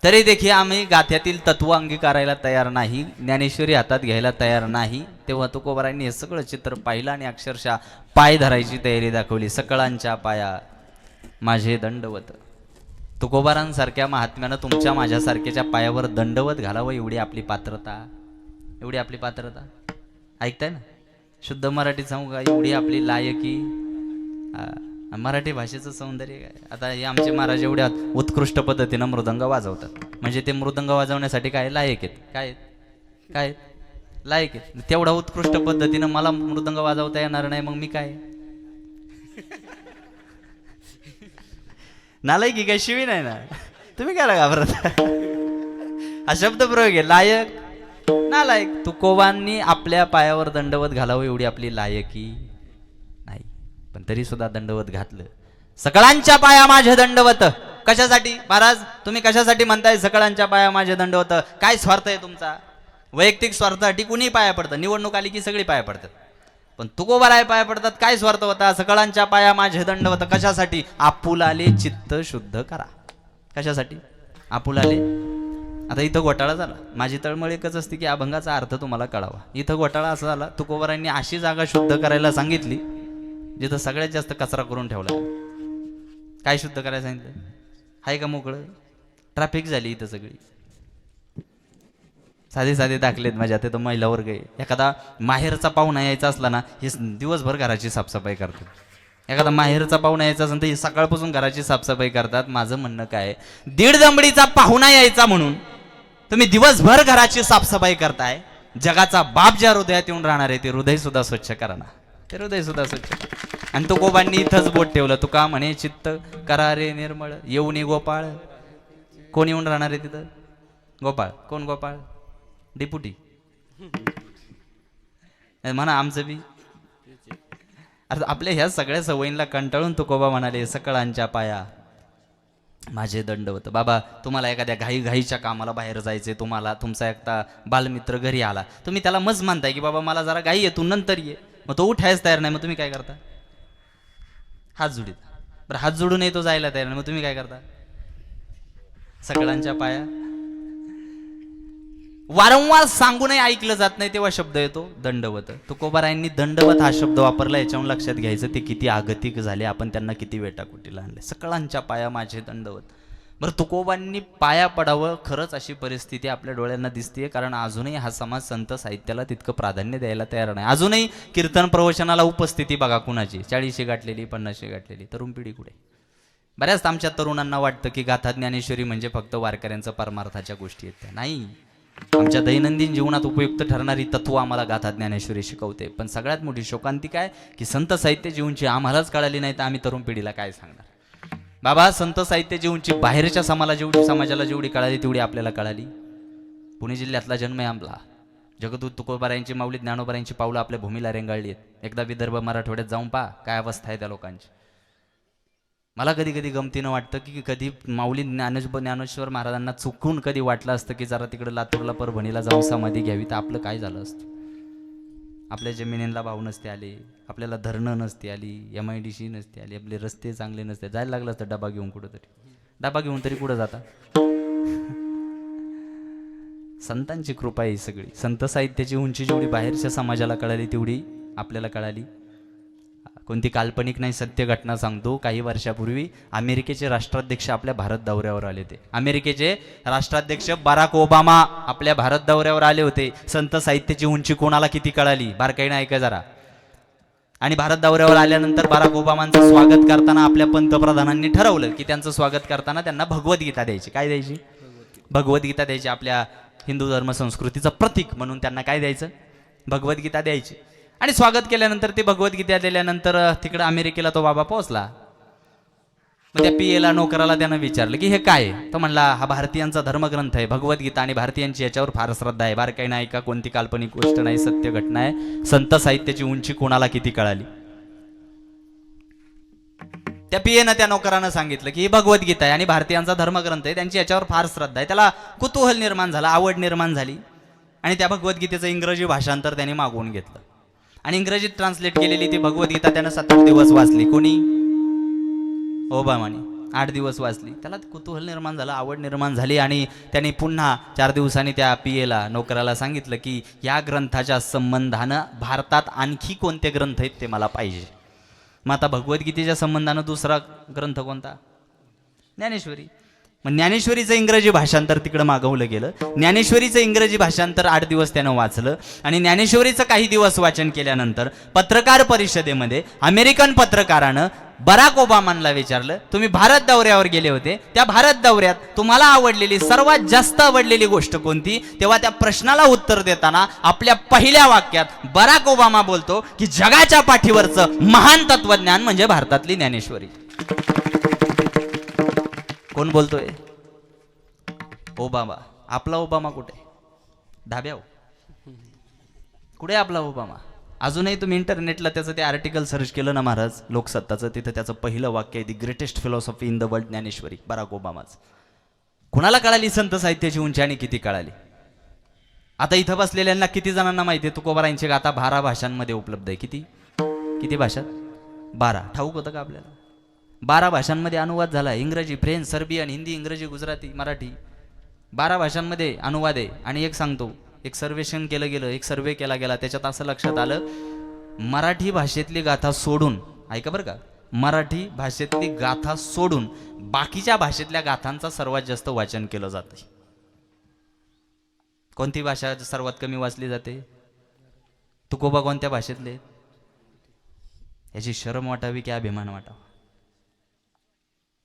तरी देखील आम्ही गाथ्यातील तत्व अंगीकारायला तयार नाही, ज्ञानेश्वरी हातात घ्यायला तयार नाही. तेव्हा तुकोबारायांनी हे सगळं चित्र पाहिलं आणि अक्षरशः पाय धरायची तयारी दाखवली. सकळांच्या पाया माझे दंडवत. तुकोबारांसारख्या महात्म्यानं तुमच्या माझ्यासारख्याच्या पायावर दंडवत घालावं एवढी आपली पात्रता, एवढी आपली पात्रता. ऐकताय ना? शुद्ध मराठीत सांगू का? एवढी आपली लायकी. मराठी भाषेचं सौंदर्य काय. आता हे आमचे महाराज एवढ्या उत्कृष्ट पद्धतीनं मृदंग वाजवतात, म्हणजे ते मृदंग वाजवण्यासाठी काय लायक आहेत, काय काय लायक आहेत. तेवढा उत्कृष्ट पद्धतीनं मला मृदंग वाजवता येणार नाही, मग मी काय नालायकी काय शिवी नाही ना. तुम्ही काय घाबरत? हा शब्द प्रयोग आहे, लायक नालायक. तुकोबांनी आपल्या पायावर दंडवत घालावं एवढी आपली लायकी नाही, पण तरी सुद्धा दंडवत घातलं. सकळांच्या पाया माझे दंडवत. कशासाठी महाराज? तुम्ही कशासाठी म्हणताय सकळांच्या पाया माझे दंडवत? काय स्वार्थ आहे तुमचा? वैयक्तिक स्वार्थासाठी कुणी पाया पडतं. निवडणूक आली की सगळी पाया पडतात, पण तुकोबाराय पाया पडतात. काय स्वार्थ होता? सकळांच्या पाया माझे दंडवत. कशासाठी? आपुलाले चित्त शुद्ध करा. कशासाठी? आपुलाले. आता इथं घोटाळा झाला. माझी तळमळ एकच असते की अभंगाचा अर्थ तुम्हाला कळावा. इथं घोटाळा असा झाला, तुकोबारांनी अशी जागा शुद्ध करायला सांगितली जिथं सगळ्यात जास्त कचरा करून ठेवला. काय शुद्ध करायला सांगितलं? हाय का मोकळं? ट्रॅफिक झाली इथं सगळी. साधे साधे दाखलेत माझ्या. ते तर महिला वर्ग आहे. एखादा माहेरचा पाहुणा यायचा असला ना, हे दिवसभर घराची साफसफाई करतात. एखादा माहेरचा पाहुणा यायचा असेल तर हे सकाळपासून घराची साफसफाई करतात. माझं म्हणणं काय, दीड दमडीचा पाहुणा यायचा म्हणून तुम्ही दिवसभर घराची साफसफाई करताय. जगाचा बाप ज्या हृदयात येऊन राहणार आहे ते हृदय सुद्धा स्वच्छ करा ना. ते हृदय सुद्धा स्वच्छ. आणि तुकोबांनी इथंच बोट ठेवलं. तुका म्हणे चित्त करा रे निर्मळ, येऊन गोपाळ. कोण येऊन राहणार आहे तिथं? गोपाळ. कोण गोपाळ? डेपुटी म्हणा आमचं बी. अरे आपल्या ह्या सगळ्या सवयींना कंटाळून तुकोबा म्हणाले सकळांच्या पाया माझे दंडवत. बाबा तुम्हाला एखाद्या घाईच्या कामाला बाहेर जायचे, तुम्हाला तुमचा एकटा बालमित्र घरी आला, तुम्ही त्याला मज मानताय की बाबा मला जरा घाई आहे, तू नंतर ये. मग तो उठायच तयार नाही, मग तुम्ही काय करता? हात जोडीत. बरं हात जोडूनही तो जायला तयार नाही, मग तुम्ही काय करता? सकळांच्या पाया. वारंवार सांगूनही ऐकलं जात नाही तेव्हा शब्द येतो दंडवत. तुकोबारायांनी दंडवत हा शब्द वापरला. याच्यावरून लक्षात घ्यायचं ते किती आगतिक झाले, आपण त्यांना किती वेटाकुटीला आणले. सकळांच्या पाया माझे दंडवत. बरं तुकोबांनी पाया पडावं खरंच अशी परिस्थिती आपल्या डोळ्यांना दिसते, कारण अजूनही हा समाज संत साहित्याला तितकं प्राधान्य द्यायला तयार नाही. अजूनही कीर्तन प्रवचनाला उपस्थिती बघा कुणाची, 40 गाठलेली, 50 गाठलेली. तरुण पिढी कुठे? बऱ्याच आमच्या तरुणांना वाटतं की गाथा ज्ञानेश्वरी म्हणजे फक्त वारकऱ्यांचं परमार्थाच्या गोष्टी आहेत. त्या नाही. आमच्या दैनंदिन जीवनात उपयुक्त ठरणारी तत्व आम्हाला गाथा ज्ञानेश्वरी शिकवते. पण सगळ्यात मोठी शोकांती काय की संत साहित्य जीवनची आम्हालाच कळाली नाही तर आम्ही तरुण पिढीला काय सांगणार? बाबा संत साहित्य जीवनची बाहेरच्या समाजाला जेवढी कळाली तेवढी आपल्याला कळाली. पुणे जिल्ह्यातला जन्म आहे आमला. जगदूत तुकोबारायांची माऊली ज्ञानोबारायांची पावलं आपल्या भूमीला रेंगाळली आहेत. एकदा विदर्भ मराठवाड्यात जाऊन पहा काय अवस्था आहे त्या लोकांची. मला कधी कधी गमतीनं वाटतं की कधी माऊली ज्ञानेश्वर महाराजांना चुकून कधी वाटलं असतं की जरा तिकडे लातूरला परभणीला जाऊन समाधी घ्यावी तर आपलं काय झालं असतं. आपल्या जमिनींना भाव नसते आले, आपल्याला धरणं नसते आली, MIDC नसते आली, आपले रस्ते चांगले नसते. जायला लागलं असतं डबा घेऊन कुठंतरी. डबा घेऊन तरी कुठं जाता? संतांची कृपा आहे सगळी. संत साहित्याची उंची जेवढी बाहेरच्या समाजाला कळाली तेवढी आपल्याला कळाली. कोणती काल्पनिक नाही, सत्य घटना सांगतो. काही वर्षापूर्वी अमेरिकेचे राष्ट्राध्यक्ष आपल्या भारत दौऱ्यावर आले होते. अमेरिकेचे राष्ट्राध्यक्ष बराक ओबामा आपल्या भारत दौऱ्यावर आले होते. संत साहित्याची उंची कोणाला किती कळाली बारकाईने ऐका जरा. आणि भारत दौऱ्यावर आल्यानंतर बराक ओबामांचं स्वागत करताना आपल्या पंतप्रधानांनी ठरवलं की त्यांचं स्वागत करताना त्यांना भगवद्गीता द्यायची. काय द्यायची? भगवद्गीता द्यायची. आपल्या हिंदू धर्म संस्कृतीचं प्रतीक म्हणून त्यांना काय द्यायचं? भगवद्गीता द्यायची. आणि स्वागत केल्यानंतर ते भगवद्गीता दिल्यानंतर तिकडे अमेरिकेला तो बाबा पोहोचला. मग त्या PA नोकराला त्यानं विचारलं की हे काय? तो म्हणला हा भारतीयांचा धर्मग्रंथ आहे भगवद्गीता आणि भारतीयांची याच्यावर फार श्रद्धा आहे. बारकाई नाही का, कोणती काल्पनिक गोष्ट नाही, सत्य घटना आहे. संत साहित्याची उंची कोणाला किती कळाली? त्या PA त्या नोकरानं सांगितलं की ही भगवद्गीता आहे आणि भारतीयांचा धर्मग्रंथ आहे, त्यांची याच्यावर फार श्रद्धा आहे. त्याला कुतूहल निर्माण झाला, आवड निर्माण झाली आणि त्या भगवद्गीतेचं इंग्रजी भाषांतर त्याने मागवून घेतलं आणि इंग्रजीत ट्रान्सलेट केलेली ती भगवद्गीता त्यानं 7 दिवस वाचली. कोणी? ओबामाने 8 दिवस वाचली. त्याला कुतूहल निर्माण झालं, आवड निर्माण झाली आणि त्याने पुन्हा 4 दिवसांनी त्या PA नोकराला सांगितलं की या ग्रंथाच्या संबंधानं भारतात आणखी कोणते ग्रंथ आहेत ते मला पाहिजे. मग आता भगवद्गीतेच्या संबंधानं दुसरा ग्रंथ कोणता? ज्ञानेश्वरी. मग ज्ञानेश्वरीचं इंग्रजी भाषांतर तिकडं मागवलं गेलं. ज्ञानेश्वरीचं इंग्रजी भाषांतर 8 दिवस त्यानं वाचलं आणि ज्ञानेश्वरीचं काही दिवस वाचन केल्यानंतर पत्रकार परिषदेमध्ये अमेरिकन पत्रकारानं बराक ओबामांना विचारलं, तुम्ही भारत दौऱ्यावर गेले होते, त्या भारत दौऱ्यात तुम्हाला आवडलेली सर्वात जास्त आवडलेली गोष्ट कोणती? तेव्हा त्या प्रश्नाला उत्तर देताना आपल्या पहिल्या वाक्यात बराक ओबामा बोलतो की जगाच्या पाठीवरचं महान तत्वज्ञान म्हणजे भारतातली ज्ञानेश्वरी. कोण बोलतोय? ओबामा. आपला ओबामा कुठे? धाब्यावर. कुठे आपला ओबामा? अजूनही तुम्ही इंटरनेटला त्याचं ते आर्टिकल सर्च केलं ना महाराज लोकसत्ताचं, तिथं त्याचं पहिलं वाक्य आहे, the greatest philosophy in the world Dnyaneshwari, Barack ओबामाच. कुणाला कळाली संत साहित्याची उंची आणि किती कळाली? आता इथं बसलेल्यांना किती जणांना माहिती आहे तुकोबारायांची गाथा 12 भाषांमध्ये उपलब्ध आहे? किती भाषात? 12. ठाऊक होतं का आपल्याला? 12 भाषांमध्ये अनुवाद झाला. इंग्रजी, फ्रेंच, सर्बियन, हिंदी, इंग्रजी, गुजराती, मराठी 12 भाषांमध्ये अनुवाद आहे. आणि एक सांगतो, एक सर्वेक्षण केलं गेलं, एक सर्वे केला गेला, त्याच्यात असं लक्षात आलं, मराठी भाषेतली गाथा सोडून, ऐका बरं का, मराठी भाषेतली गाथा सोडून बाकीच्या भाषेतल्या गाथांचा सर्वात जास्त वाचन केलं जातं. कोणती भाषा सर्वात कमी वाचली जाते? तुकोबा कोणत्या भाषेतले? याची शरम वाटावी की अभिमान वाटावा?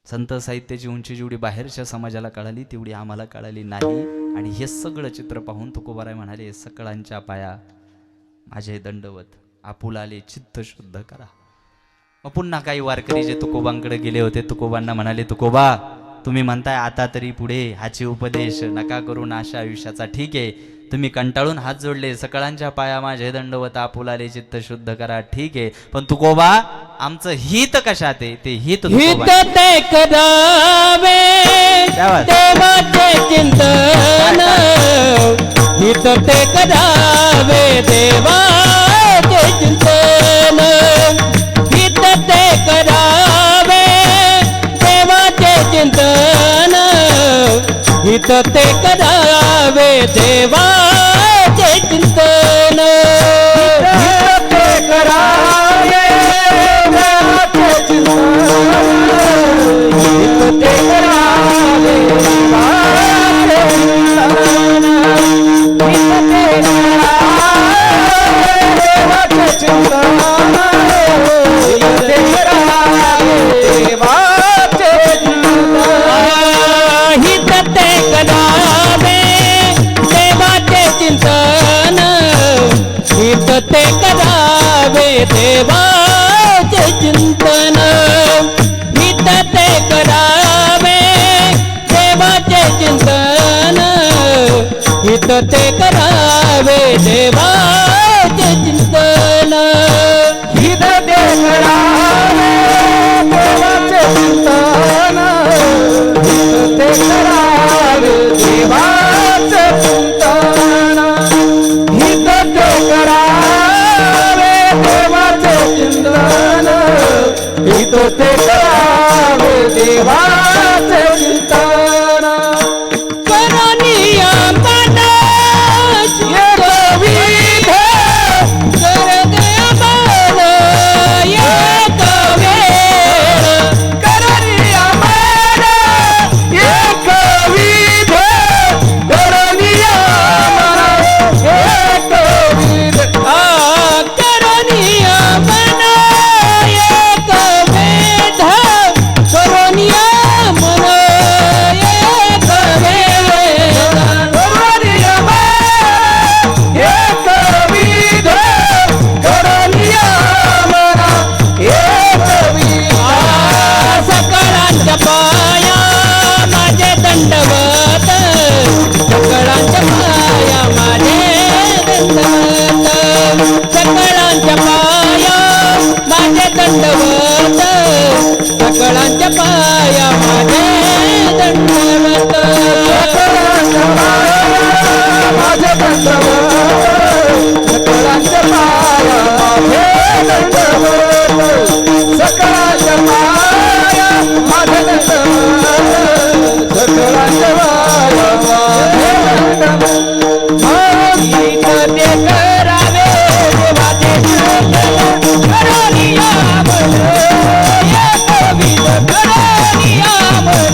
संत साहित्याची उंची जेवढी बाहेरच्या समाजाला कळाली तेवढी आम्हाला कळाली नाही. आणि हे सगळं चित्र पाहून तुकोबाराय म्हणाले, सकळांच्या पाया माझे दंडवत, आपुलाले चित्त शुद्ध करा. मग पुन्हा काही वारकरी जे तुकोबांकडे गेले होते, तुकोबांना म्हणाले, तुकोबा तुम्ही म्हणताय आता तरी पुढे हाची उपदेश नका करू नाशा आयुष्याचा. ठीक आहे, तुम्ही कंटाळून हात जोडले, सकळांच्या पाया माझे दंडवत, आपुलाले चित्त शुद्ध करा. ठीक आहे, पण तुकोबा आमचं हित कशात आहे? ते हित हित ते करावे देवाचे चिंतन, हित ते करावे देवाचे चिंतन, हित ते करावे देवाचे चिंतन, हित ते करावे देवाचे चिंतन, हित ते करावे देवाचे चिंतन, हित ते करावे देवाचे चिंतन, हित ते करावे देवाचे चिंतन, हित ते करावे देवाचे चिंतन, हित ते करावे देवाचे चिंतन, हित ते करावे देवाचे चिंतन, हित ते करावे देवाचे चिंतन, हित ते करावे देवाचे चिंतन, हित ते करावे देवाचे चिंतन, हित ते करावे देवाचे चिंतन, हित ते करावे देवाचे चिंतन, हित ते करावे देवाचे चिंतन, करनिया मना एकविध, करनिया मना एकवेळ, करनिया मना एकविध, करनिया मना एकविध, करनिया मना एकवेध, करनिया मना सकळांच्या पाया माझे दंडवत, सकळांच्या पाया माझे दंडवत, सकळांच्या पाया माझे दंडवत, सकळांच्या पाया माझे दंडवत, सकळांच्या पाया माझे दंडवत, सकळांच्या पाया माझे दंडवत, सकळांच्या पाया माझे दंडवत, सकळांच्या पाया माझे दंडवत, हित ते करावे देवाचे चिंतन, करनिया मन एकविध, करनिया मन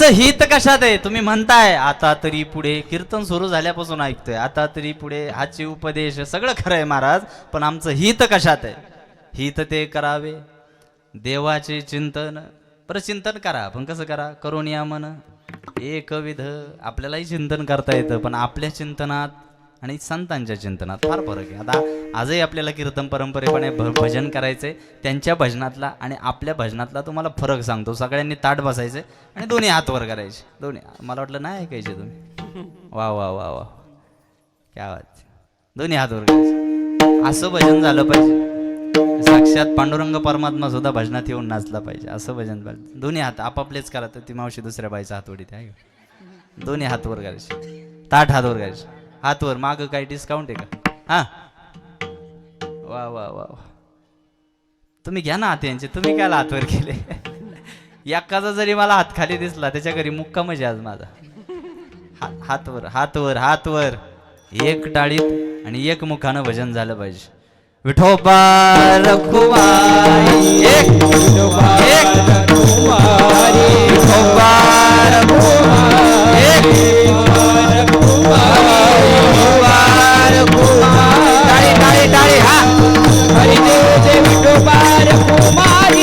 आमचं हित कशात आहे तुम्ही म्हणताय आता तरी पुढे कीर्तन सुरू झाल्यापासून ऐकतोय आता तरी पुढे हाची उपदेश सगळं खरं आहे महाराज पण आमचं हित कशात आहे हित ते करावे देवाचे चिंतन बरं चिंतन करा पण कसं करा करून या मन एकविध आपल्यालाही चिंतन करता येतं पण आपल्या चिंतनात आणि संतांच्या चिंतनात फार फरक आहे आता आजही आपल्याला कीर्तन परंपरेपणे भजन करायचंय त्यांच्या भजनातला आणि आपल्या भजनातला तुम्हाला फरक सांगतो सगळ्यांनी ताट बसायचे आणि दोन्ही हात वर करायचे दोन्ही मला वाटलं नाही ऐकायचे तुम्ही वा वा वा वा क्या बात दोन्ही हात वर करायचे असं भजन झालं पाहिजे साक्षात पांडुरंग परमात्मा सुद्धा भजनात येऊन नाचला पाहिजे असं भजन पाहिजे दोन्ही हात आपापलेच करा तर ती मावशी दुसऱ्या बाईचा हात ओढीत आहे दोन्ही हात वर करायचे ताट हात वर करायचे हातवर माग काही डिस्काउंट आहे का हा वा वा वा तुम्ही घ्या ना हात यांचे तुम्ही काय हातवर केले एकाचा जरी मला हात खाली दिसला त्याच्या घरी मुक्का म्हणजे आज माझा हातवर हातवर हातवर एक टाळीत आणि एक मुखानं भजन झालं पाहिजे विठोबा रखुमाई एक विठोबा टाळी टाळी टाळी हा हरिदेव विठोबा रखुमाई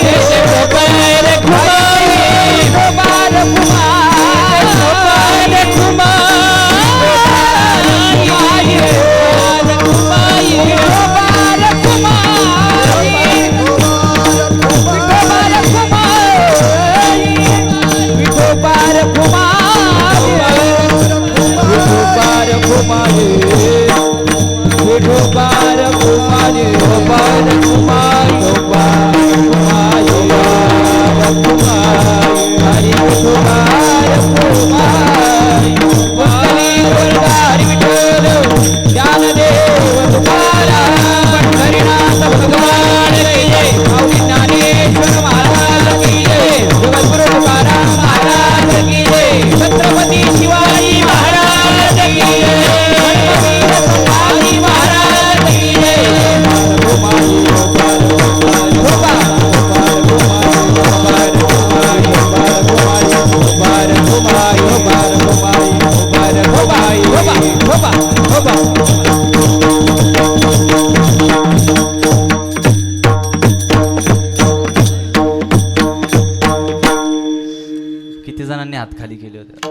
किती जणांनी हात खाली केले होते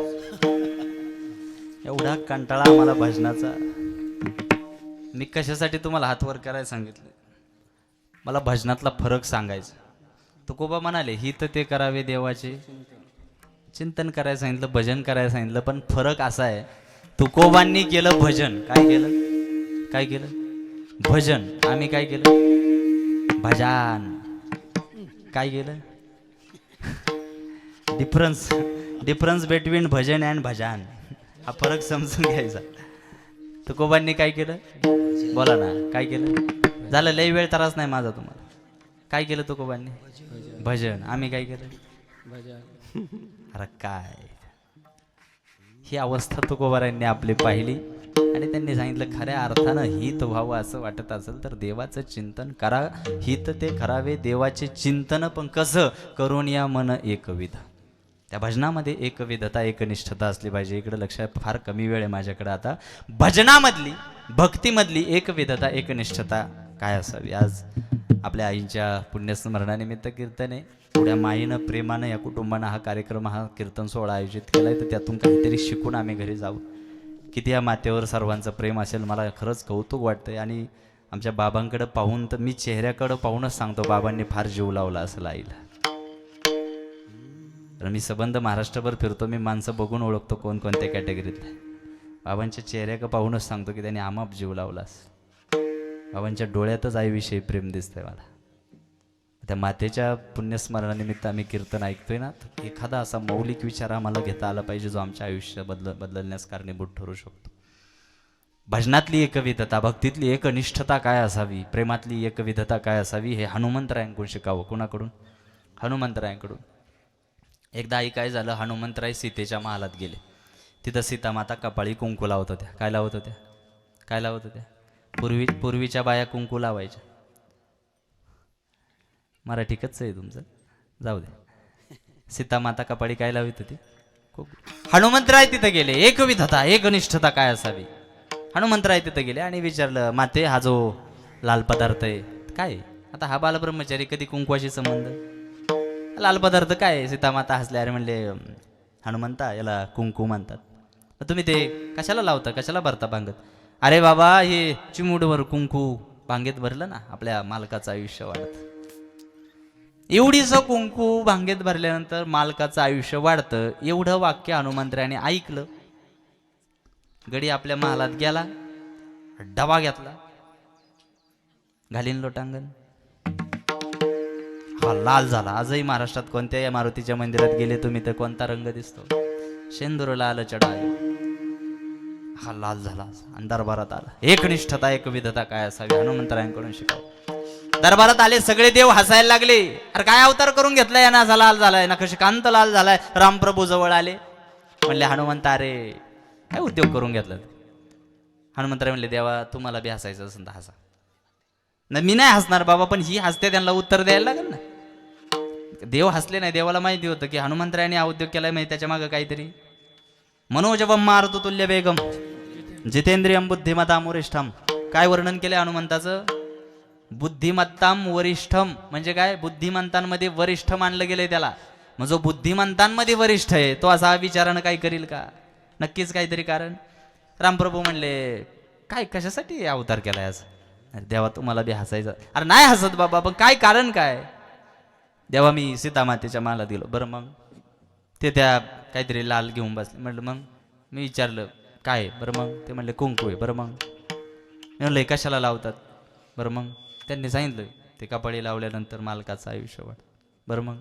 एवढा कंटाळा आम्हाला भजनाचा मी कशासाठी तुम्हाला हात वर करायला सांगितलं मला भजनातला फरक सांगायचा तुकोबा म्हणाले हित ते करावे देवाचे चिंतन करायला सांगितलं भजन करायला सांगितलं पण फरक असा आहे तुकोबांनी केलं भजन काय केलं भजन आम्ही काय केलं भजन काय केलं डिफरन्स बिटवीन भजन अँड भजन हा फरक समजून घ्यायचा तुकोबांनी काय केलं बोला ना काय केलं झालं लई वेळ त्रास नाही माझा तुम्हाला काय केलं तुकोबांनी भजन आम्ही काय केलं अरे काय ही अवस्था तुकोबारांनी आपली पाहिली आणि त्यांनी सांगितलं खऱ्या अर्थानं हित व्हावं असं वाटत असेल तर देवाचं चिंतन करा हित ते करावे देवाचे चिंतन पण कसं करून या मन एकविध त्या भजनामध्ये एकविधता एकनिष्ठता असली पाहिजे इकडे लक्षात फार कमी वेळ आहे माझ्याकडे आता भजनामधली भक्तीमधली एकविधता एकनिष्ठता काय असावी आज आपल्या आईंच्या पुण्यस्मरणानिमित्त कीर्तन आहे थोड्या माईनं प्रेमानं या कुटुंबानं हा कार्यक्रम हा कीर्तन सोहळा आयोजित केलाय तर त्यातून काहीतरी शिकून आम्ही घरी जाऊ किती या मातेवर सर्वांचं प्रेम असेल मला खरंच कौतुक वाटतंय आणि आमच्या बाबांकडे पाहून तर मी चेहऱ्याकडे पाहूनच सांगतो बाबांनी फार जीव लावला असं आईला तर मी संबंध महाराष्ट्रभर फिरतो मी माणसं बघून ओळखतो कोण कोणत्या कॅटेगरीत बाबांच्या चेहऱ्याकडे पाहूनच सांगतो की त्यांनी आमाप जीव लावलास बाबांच्या डोळ्यातच आईविषयी प्रेम दिसतंय मला त्या मातेच्या पुण्यस्मरणानिमित्त आम्ही कीर्तन ऐकतोय ना एखादा असा मौलिक विचार आम्हाला घेता आला पाहिजे जो आमच्या आयुष्य बदलण्यास कारणीभूत ठरू शकतो भजनातली एकविधता भक्तीतली एकनिष्ठता काय असावी प्रेमातली एकविधता काय असावी हे हनुमंतरायांकडून शिकावं कोणाकडून हनुमंतरायांकडून एकदा आई काय झालं हनुमंतराय सीतेच्या महालात गेले तिथं सीतामाता कपाळी कुंकू लावत होत्या काय लावत होत्या पूर्वीच्या बाया कुंकू लावायच्या मराठी कच्चं आहे तुमचं जाऊ दे सीतामाता कपाळी काय लावित होती हनुमंतराय तिथे गेले. एकविधता एकनिष्ठता काय असावी. हनुमंतराय तिथे गेले आणि विचारलं, माते हा जो लाल पदार्थ आहे काय? आता हा बालब्रह्मचारी कधी कुंकवाशी संबंध, लाल पदार्थ काय? सीतामाता हसल्या. अरे म्हणले, हनुमंता याला कुंकू म्हणतात. तुम्ही ते कशाला लावता, कशाला भरता भांगत? अरे बाबा, हे चिमूटभर कुंकू भांगेत भरलं ना आपल्या मालकाचं आयुष्य वाढत. एवढीच कुंकू भांगेत भरल्यानंतर मालकाचं आयुष्य वाढतं. एवढं वाक्य हनुमंतरायाने ऐकलं. गडी आपल्या महालात गेला, डबा घेतला, घालीन लोटांगण. हा लाल झाला. आजही महाराष्ट्रात कोणत्याही मारुतीच्या मंदिरात गेले तुम्ही तर कोणता रंग दिसतो? शेंदूर लाल चढायो. हा लाल झाला आणि दरबारात आला. एकनिष्ठता एकविधता काय असावी हनुमंतरायांकडून शिकाव. दरबारात आले सगळे देव हसायला लागले. अरे काय अवतार करून घेतलाय याना, असा लाल झालाय ना, कशिकांत लाल झालाय. रामप्रभू जवळ आले, म्हणले हनुमंत अरे काय उद्योग करून घेतला? हनुमंतराय म्हणले, देवा तुम्हाला बी हसायचं असेल तर हसा. नाही मी नाही हसणार बाबा, पण ही हसते त्यांना उत्तर द्यायला लागेल ना. देव हसले नाही. देवाला माहिती होतं की हनुमंतरायाने हा उद्योग केलाय, माहिती त्याच्या मागं काहीतरी. मनोजवम मारुत तुल्य वेगम जितेंद्रियम बुद्धिमत्ताम वरिष्ठम. काय वर्णन केले हनुमंताचं? बुद्धिमत्ताम वरिष्ठम म्हणजे काय? बुद्धिमंतांमध्ये वरिष्ठ मानलं गेलंय त्याला. मग जो बुद्धिमंतांमध्ये वरिष्ठ आहे तो असा विचारानं काय करील का? नक्कीच काहीतरी कारण. रामप्रभू म्हणले, काय कशासाठी अवतार केलाय आज? अरे देवा तुम्हाला बी हसायचं. अरे नाही हसत बाबा, पण काय कारण काय? देवा मी सीतामातेच्या माला दिलो. बरं मग? ते त्या काहीतरी लाल घेऊन बसले. म्हटलं मग? मी विचारलं काय? बरं मग? ते म्हणले कुंकू आहे. बरं मग? मी म्हणलं कशाला लावतात? बरं मग? त्यांनी सांगितलं ते कपाळी लावल्यानंतर मालकाचं आयुष्य वाढ. बरं मग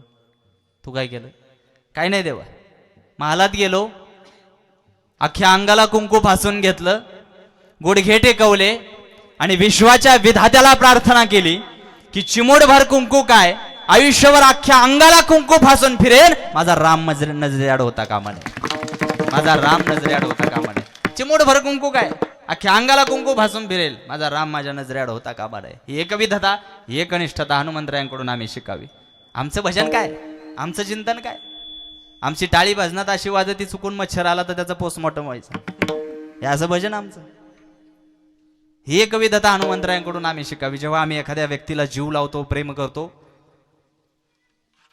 तू काय केलं? काय नाही देवा, महालात गेलो, अख्ख्या अंगाला कुंकू फासून घेतलं, गुडघे टेकवले आणि विश्वाच्या विधात्याला प्रार्थना केली की चिमूटभर कुंकू काय, आयुष्यभर अख्ख्या अंगाला कुंकू फासून फिरेल, माझा राम नजरेआड होता कामा नये. माझा राम नजरेआड होता कामा नये. चिमूटभर कुंकू काय, अख्ख्या अंगाला कुंकू फासून फिरेल, माझा राम माझ्या नजरेआड होता कामा नये. ही एकविधता, ही एकनिष्ठता हनुमंतरायांकडून आम्ही शिकावी. आमचं भजन काय, आमचं चिंतन काय? आमची टाळी भजनात अशी वाजती चुकून मच्छर आला तर त्याचं पोस्टमॉर्टम व्हायचं, हे असं भजन आमचं. ही एकविधता हनुमंतरायांकडून आम्ही शिकावी. जेव्हा आम्ही एखाद्या व्यक्तीला जीव लावतो, प्रेम करतो,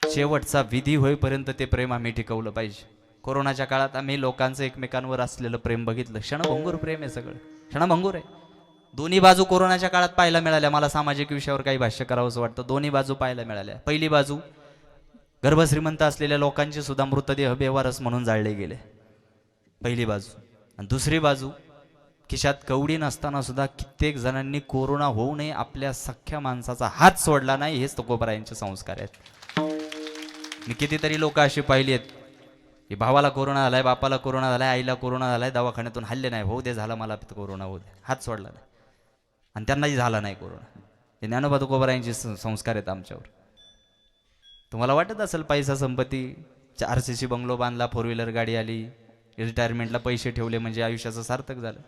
शेवटचा विधी होईपर्यंत ते प्रेम आम्ही टिकवलं पाहिजे. कोरोनाच्या काळात आम्ही लोकांचं एकमेकांवर असलेलं प्रेम बघितलं. क्षणभंगूर प्रेम आहे, सगळं क्षणभंगूर आहे. दोन्ही बाजू कोरोनाच्या काळात पाहायला मिळाल्या. मला सामाजिक विषयावर काही भाष्य करावंसं वाटतं. दोन्ही बाजू पाहायला मिळाल्या. पहिली बाजू, गर्भश्रीमंत असलेल्या लोकांचे सुद्धा मृतदेह बेवारस म्हणून जाळले गेले, पहिली बाजू. आणि दुसरी बाजू, खिशात कवडी नसताना सुद्धा कित्येक जणांनी कोरोना होऊ नये आपल्या सख्ख्या माणसाचा हात सोडला नाही. हेच तुकोबारायांचे संस्कार आहेत. मी कितीतरी लोक अशी पाहिली आहेत की भावाला कोरोना झालाय, बापाला कोरोना झालाय, आईला कोरोना झालाय, दवाखान्यातून हल्ले नाही, होऊ दे झाला मला कोरोना, होऊ दे, हात सोडला नाही, आणि त्यांनाही झाला नाही कोरोना. हे ज्ञानोबा तुकोबारायांचे संस्कार आहेत आमच्यावर. तुम्हाला वाटत असेल पैसा संपत्ती, 400 बंगलो बांधला, 4 व्हीलर गाडी आली, रिटायरमेंटला पैसे ठेवले म्हणजे आयुष्याचं सार्थक झालं.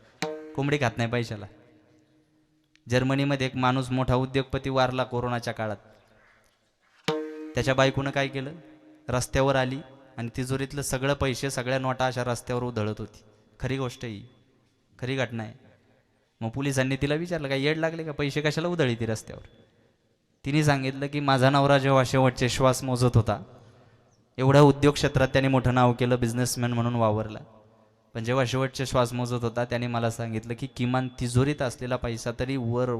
कोंबडी खात नाही पैशाला. जर्मनीमध्ये एक माणूस मोठा उद्योगपती वारला कोरोनाच्या काळात. त्याच्या बायकोनं काय केलं, रस्त्यावर आली आणि तिजोरीतलं सगळं पैसे, सगळ्या नोटा अशा रस्त्यावर उधळत होती. खरी गोष्ट ही, खरी घटना आहे. मग पोलिसांनी तिला विचारलं, काय येड लागले का, पैसे कशाला उधळी ती रस्त्यावर? तिने सांगितलं की माझा नवरा जेव्हा शेवटचे श्वास मोजत होता, एवढ्या उद्योग क्षेत्रात त्याने मोठं नाव केलं, बिझनेसमॅन म्हणून वावरला, पण जेव्हा शेवटचे श्वास मोजत होता त्याने मला सांगितलं की किमान तिजोरीत असलेला पैसा तरी वर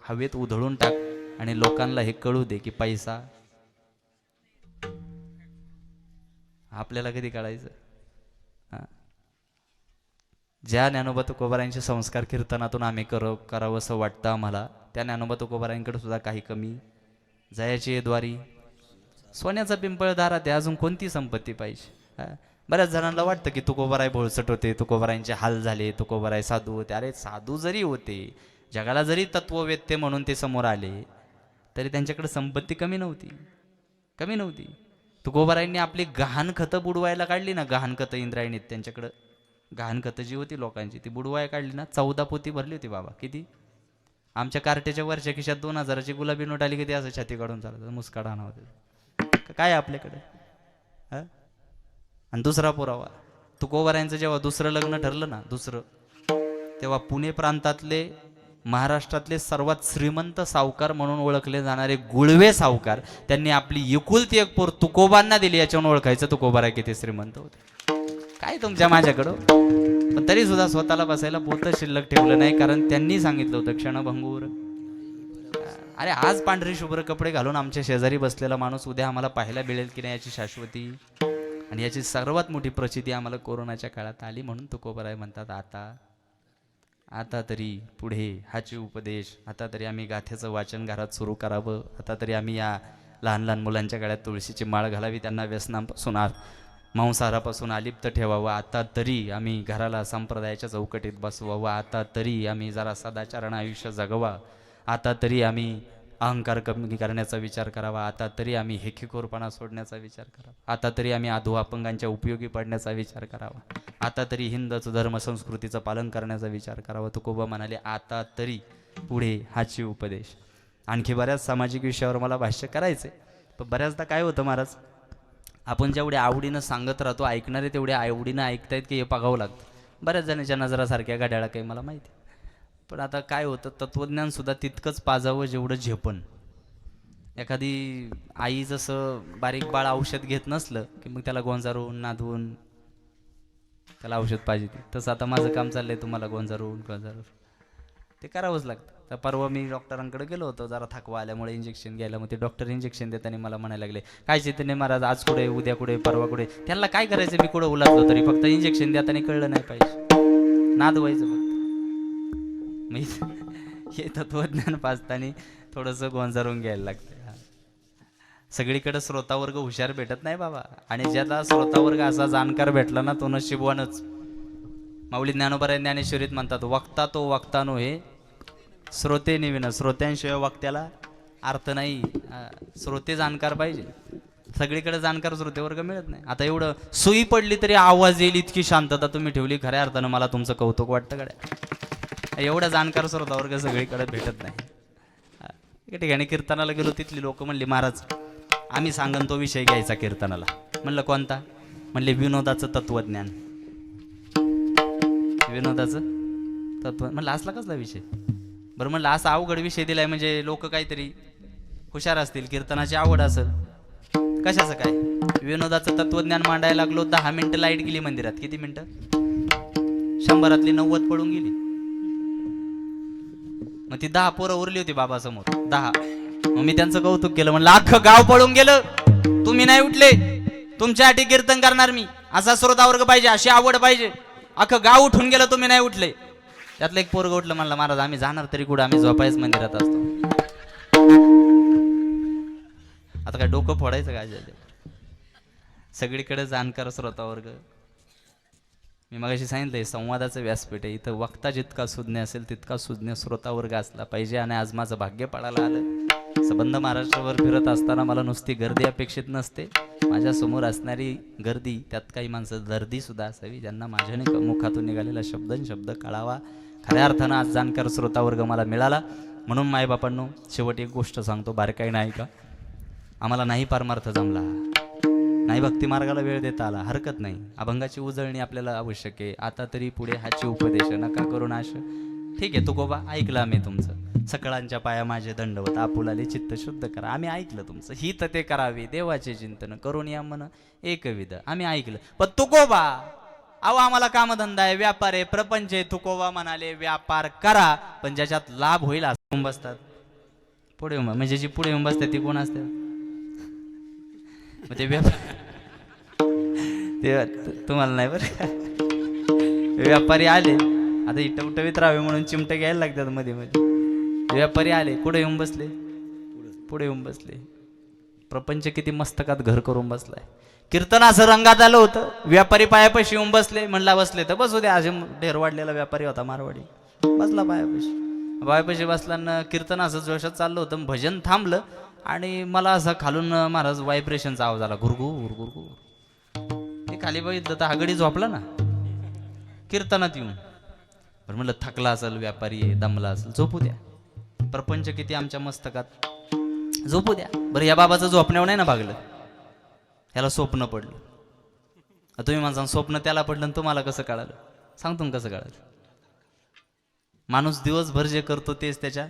हवेत उधळून टाक आणि लोकांना हे कळू दे की पैसा आपल्याला कधी कळायचं. ज्या ज्ञानोबा तुकोबारायांचे संस्कार कीर्तनातून आम्ही करावं असं वाटतं आम्हाला, त्या ज्ञानोबा तुकोबारायांकडे सुद्धा काही कमी, जयाची द्वारी सोन्याचा पिंपळ दारात आहे, अजून कोणती संपत्ती पाहिजे. बऱ्याच जणांना वाटतं की तुकोबाराय भोळसट होते, तुकोबारायांचे हाल झाले, तुकोबाराय साधू होते. अरे साधू जरी होते, जगाला जरी तत्ववेत्ते म्हणून ते समोर आले, तरी त्यांच्याकडे संपत्ती कमी नव्हती, कमी नव्हती. तुकोबारायांनी आपली गहाण खतं बुडवायला काढली ना, गहाण खतं इंद्रायणीत त्यांच्याकडं गहाण खतं जी होती लोकांची ती बुडवायला काढली ना, 14 पोती भरली होती बाबा. किती? आमच्या कार्टेच्या वरच्या खिशात 2000ची गुलाबी नोट आली की ते असं छाती काढून चालत, मुस्काड आणा होते. काय आपल्याकडे आणि दुसरा पुरावा, तुकोबारायांचं जेव्हा दुसरं लग्न ठरलं ना, तेव्हा पुणे प्रांतातले, महाराष्ट्रातले सर्वात श्रीमंत सावकार म्हणून ओळखले जाणारे गुळवे सावकार, त्यांनी आपली एकुलती एक पोर तुकोबांना दिली. याच्यावरून ओळखायचं तुकोबाराय किती श्रीमंत होते. काय तुमच्या माझ्याकडं, पण तरी सुद्धा स्वतःला बसायला पोतं शिल्लक ठेवलं नाही, कारण त्यांनी सांगितलं होतं क्षणभंगूर. अरे आज पांढरे शुभ्र कपडे घालून आमच्या शेजारी बसलेला माणूस उद्या आम्हाला पाहायला मिळेल की नाही याची शाश्वती. आणि याची सर्वात मोठी प्रचिती आम्हाला कोरोनाच्या काळात आली. म्हणून तुकोबाराय म्हणतात, आता तरी पुढे हाची उपदेश, आता तरी आम्ही गाथेचं वाचन घरात सुरू करावं, आता तरी आम्ही या लहान लहान मुलांच्या गळ्यात तुळशीची माळ घालावी, त्यांना व्यसनांपासून मांसाहारापासून अलिप्त ठेवावं, आता तरी आम्ही घराला संप्रदायाच्या चौकटीत बसवावं, आता तरी आम्ही जरा सदाचरण आयुष्य जगवा, आता तरी आम्ही अहंकार कमी करण्याचा विचार करावा, आता तरी आम्ही हेकेखोरपणा सोडण्याचा विचार करावा, आता तरी आम्ही अधो अपंगांच्या उपयोगी पडण्याचा विचार करावा, आता तरी हिंदूचं धर्म संस्कृतीचं पालन करण्याचा विचार करावा. तुकोबा म्हणाले, आता तरी पुढे हाची उपदेश. आणखी बऱ्याच सामाजिक विषयावर मला भाष्य करायचे, पण बऱ्याचदा काय होतं महाराज, आपण जेवढ्या आवडीनं सांगत राहतो, ऐकणारे तेवढ्या आवडीनं ऐकतायत की हे बघावं लागतं. बऱ्याच जणांच्या नजरासारख्या गाड्याला काही मला माहिती. पण आता काय होतं, तत्त्वज्ञान सुद्धा तितकंच पाजावं जेवढं झेपण. एखादी आई जसं बारीक बाळ औषध घेत नसलं की मग त्याला गोंजारून नादवून त्याला औषध पाहिजे, तसं आता माझं काम चाललंय तुम्हाला गोंजारून ते करावंच लागतं. तर परवा मी डॉक्टरांकडे गेलो होतो, जरा थकवा आल्यामुळे इंजेक्शन घ्यायला. मग ते डॉक्टर इंजेक्शन देताना मला म्हणायला लागले, काय चैतन्य महाराज आज कुठे, उद्या कुठे, परवा कुठे. त्यांना काय करायचं, मी कुठं उलाटलो तरी फक्त इंजेक्शन देताना कळलं नाही पाहिजे, नाद व्हायचं फक्त. हे तत्वज्ञान पाजताना थोडंसं गोंजारून घ्यायला लागतं. सगळीकडे श्रोतावर्ग हुशार भेटत नाही बाबा, आणि ज्याला श्रोतावर्ग असा जाणकार भेटला ना तो नशीबवानच. माऊली ज्ञानोबा ज्ञानेश्वरीत म्हणतात, वक्ता तो वक्तानो हे श्रोते निविन, श्रोत्यांशिवाय वक्त्याला अर्थ नाही. श्रोते जाणकार पाहिजे. सगळीकडे जाणकार श्रोतेवर्ग मिळत नाही. आता एवढं सुई पडली तरी आवाज येईल इतकी शांतता तुम्ही ठेवली, खऱ्या अर्थानं मला तुमचं कौतुक वाटतं गड्या. एवढा जाणकार श्रोतावर्ग सगळीकडे भेटत नाही. एका ठिकाणी कीर्तनाला गेलो, तिथली लोक म्हणली, महाराज आम्ही सांगन तो विषय घ्यायचा कीर्तनाला. म्हणलं कोणता? म्हणले विनोदाचं तत्वज्ञान. विनोदाचं तत्व. म्हणलं असला कसला विषय? बरं म्हणलं असा अवघड विषय दिलाय म्हणजे लोक काहीतरी हुशार असतील, कीर्तनाची आवड असेल. कशाचं काय? विनोदाचं तत्वज्ञान मांडायला लागलो, 10 मिनिटं लाईट गेली मंदिरात. किती मिनिटं? 100 90 पडून गेली. मग ती 10 पोरं उरली होती बाबासमोर, 10. मग मी त्यांचं कौतुक केलं, म्हणलं अख्खं गाव पळून गेलं, तुम्ही नाही उठले, तुमच्यासाठी कीर्तन करणार मी. असा श्रोतावर्ग पाहिजे, अशी आवड पाहिजे. अख्खं गाव उठून गेलं, तुम्ही नाही उठले. त्यातलं एक पोरग उठलं, म्हणलं महाराज आम्ही जाणार तरी कुठं, आम्ही झोपायच मंदिरात असतो. आता काय डोकं फोडायचं काय? सगळीकडे जाणकार श्रोतावर्ग. मी मगाशी सांगितलंय संवादाचं व्यासपीठ आहे. इथं वक्ता जितका सुज्ञ असेल तितका सुज्ञ श्रोतावर्ग असला पाहिजे. आणि आज माझं भाग्य पडायला आलं. संबंध महाराष्ट्रावर फिरत असताना मला नुसती गर्दी अपेक्षित नसते. माझ्या समोर असणारी गर्दी, त्यात काही माणसं दर्दी सुद्धा असावी, ज्यांना माझ्याने मुखातून निघालेला शब्द कळावा. खऱ्या अर्थानं आज जाणकार श्रोतावर्ग मला मिळाला. म्हणून मायबापांनो, शेवटी एक गोष्ट सांगतो, बारकाई नाही का, आम्हाला नाही पारमार्थ जमला, नाही भक्ती मार्गाला वेळ देता आला, हरकत नाही. अभंगाची उजळणी आपल्याला आवश्यक आहे. आता तरी पुढे हाची उपदेश, नका करू नाश. ठीक आहे तुकोबा, ऐकलं आम्ही तुमचं. सकळांच्या पाया माझे दंडवत, आपुलाले चित्त शुद्ध करा. आम्ही ऐकलं तुमचं. हित ते करावे देवाचे चिंतन, करून या मन एकविध. आम्ही ऐकलं. पण तुकोबा, अहो आम्हाला कामधंदा आहे, व्यापार आहे, प्रपंच आहे. तुकोबा म्हणाले व्यापार करा, पण ज्याच्यात लाभ होईल असं बसतात. पुढे म्हणजे जी पुढे येऊन बसतात ती कोण असते? ते तुम्हाला नाही बरं. व्यापारी आले, आता इटवटवीत राहावे म्हणून चिमटे घ्यायला लागतात मध्ये मध्ये. व्यापारी आले, कुठे येऊन बसले? पुढे येऊन बसले. प्रपंच किती मस्तकात घर करून बसलाय. कीर्तन असं रंगात आलं होतं, व्यापारी पायापाशी येऊन बसले. म्हणला बसले तर बसू द्या. असे ढेर वाढलेला व्यापारी होता मारवाडी, बसला पायापाशी बसला. कीर्तन असं जोशात चाललं होतं, भजन थांबलं आणि मला असा खालून महाराज व्हायब्रेशनचा आवाज आला, गुरगुर गुरगुर. ते खाली बघितलं तर आगडी झोपला ना कीर्तनात येऊन. पण म्हणलं थकला असेल व्यापारी, दमला असेल, झोपू द्या. प्रपंच किती आमच्या मस्तकात, झोपू द्या. बरं या बाबाचं झोपण्यावर नाही ना भागलं, ह्याला स्वप्न पडलं. तुम्ही म्हणता स्वप्न त्याला पडलं आणि तुम्हाला कसं कळालं? सांगतो ना कसं कळालं. माणूस दिवसभर जे करतो तेच त्याच्या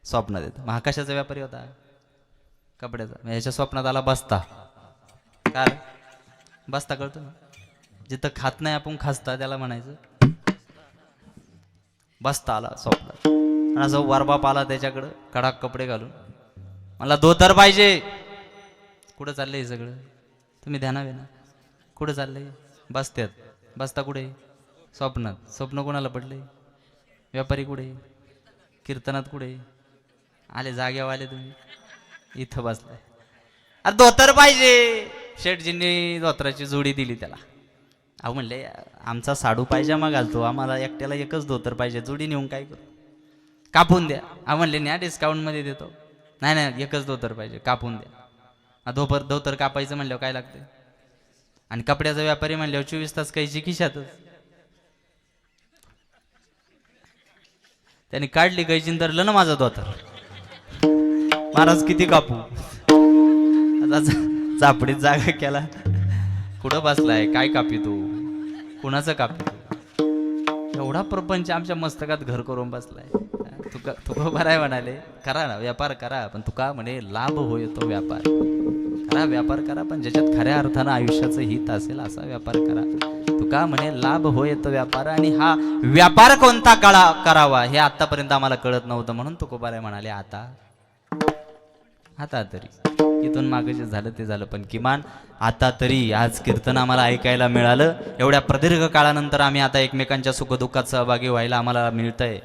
स्वप्नात येतं. मग हा कशाचा व्यापारी होता? कपड्याचा. मग ह्याच्या स्वप्नात आला बस्ता. काय बस्ता कळतो ना? जिथं खात नाही आपण खासता त्याला म्हणायचं बस्ता आला स्वप्नात. आणि असं वरबाप आला त्याच्याकडं कडाक कपडे घालून, मला धोतर पाहिजे. कुठं चाललंय सगळं? तुम्ही ध्यानावे ना. कुठं चाललंय? बसत्यात. बसता कुठे? स्वप्नात. स्वप्न कोणाला पडले? व्यापारी कुठे? कीर्तनात कुठे? आले जाग्यावाले तुम्ही इथं बसलाय. अरे धोतर पाहिजे. शेठजींनी धोतराची जोडी दिली त्याला. अहो म्हणले आमचा साडू पायजामा घालतो, आम्हाला एकट्याला एकच धोतर पाहिजे, जोडी नेऊन काय करू? कापून द्या. अहो म्हणले न्या डिस्काउंटमध्ये देतो. नाही नाही एकच धोतर पाहिजे, कापून द्या. धोतर कापायचं म्हणल्यावर काय लागते? आणि कपड्याचा व्यापारी म्हणल्यावर 24 तास कैची खिशातच. त्यांनी काढली कैची धरलं ना माझं धोतर. महाराज किती कापू? आता चापडीत जागा केला. कुठं बसलाय? काय कापी तू? कुणाचं कापी तू? एवढा प्रपंच आमच्या मस्तकात घर करून बसलाय. तुका बराय म्हणाले करा ना व्यापार करा, पण तुका म्हणे लाभ होय तो व्यापार करा. व्यापार करा पण ज्याच्यात खऱ्या अर्थानं आयुष्याचं हित असेल असा व्यापार करा. तुका म्हणे लाभ होय तो व्यापार. आणि हा व्यापार कोणता करावा हे आतापर्यंत आम्हाला कळत नव्हतं, म्हणून तुकोबाराय म्हणाले आता तरी. इथून मागे जे झालं ते झालं, पण किमान आता तरी आज कीर्तन आम्हाला ऐकायला मिळालं. एवढ्या प्रदीर्घ काळानंतर आम्ही आता एकमेकांच्या सुखदुःखात सहभागी व्हायला आम्हाला मिळतंय.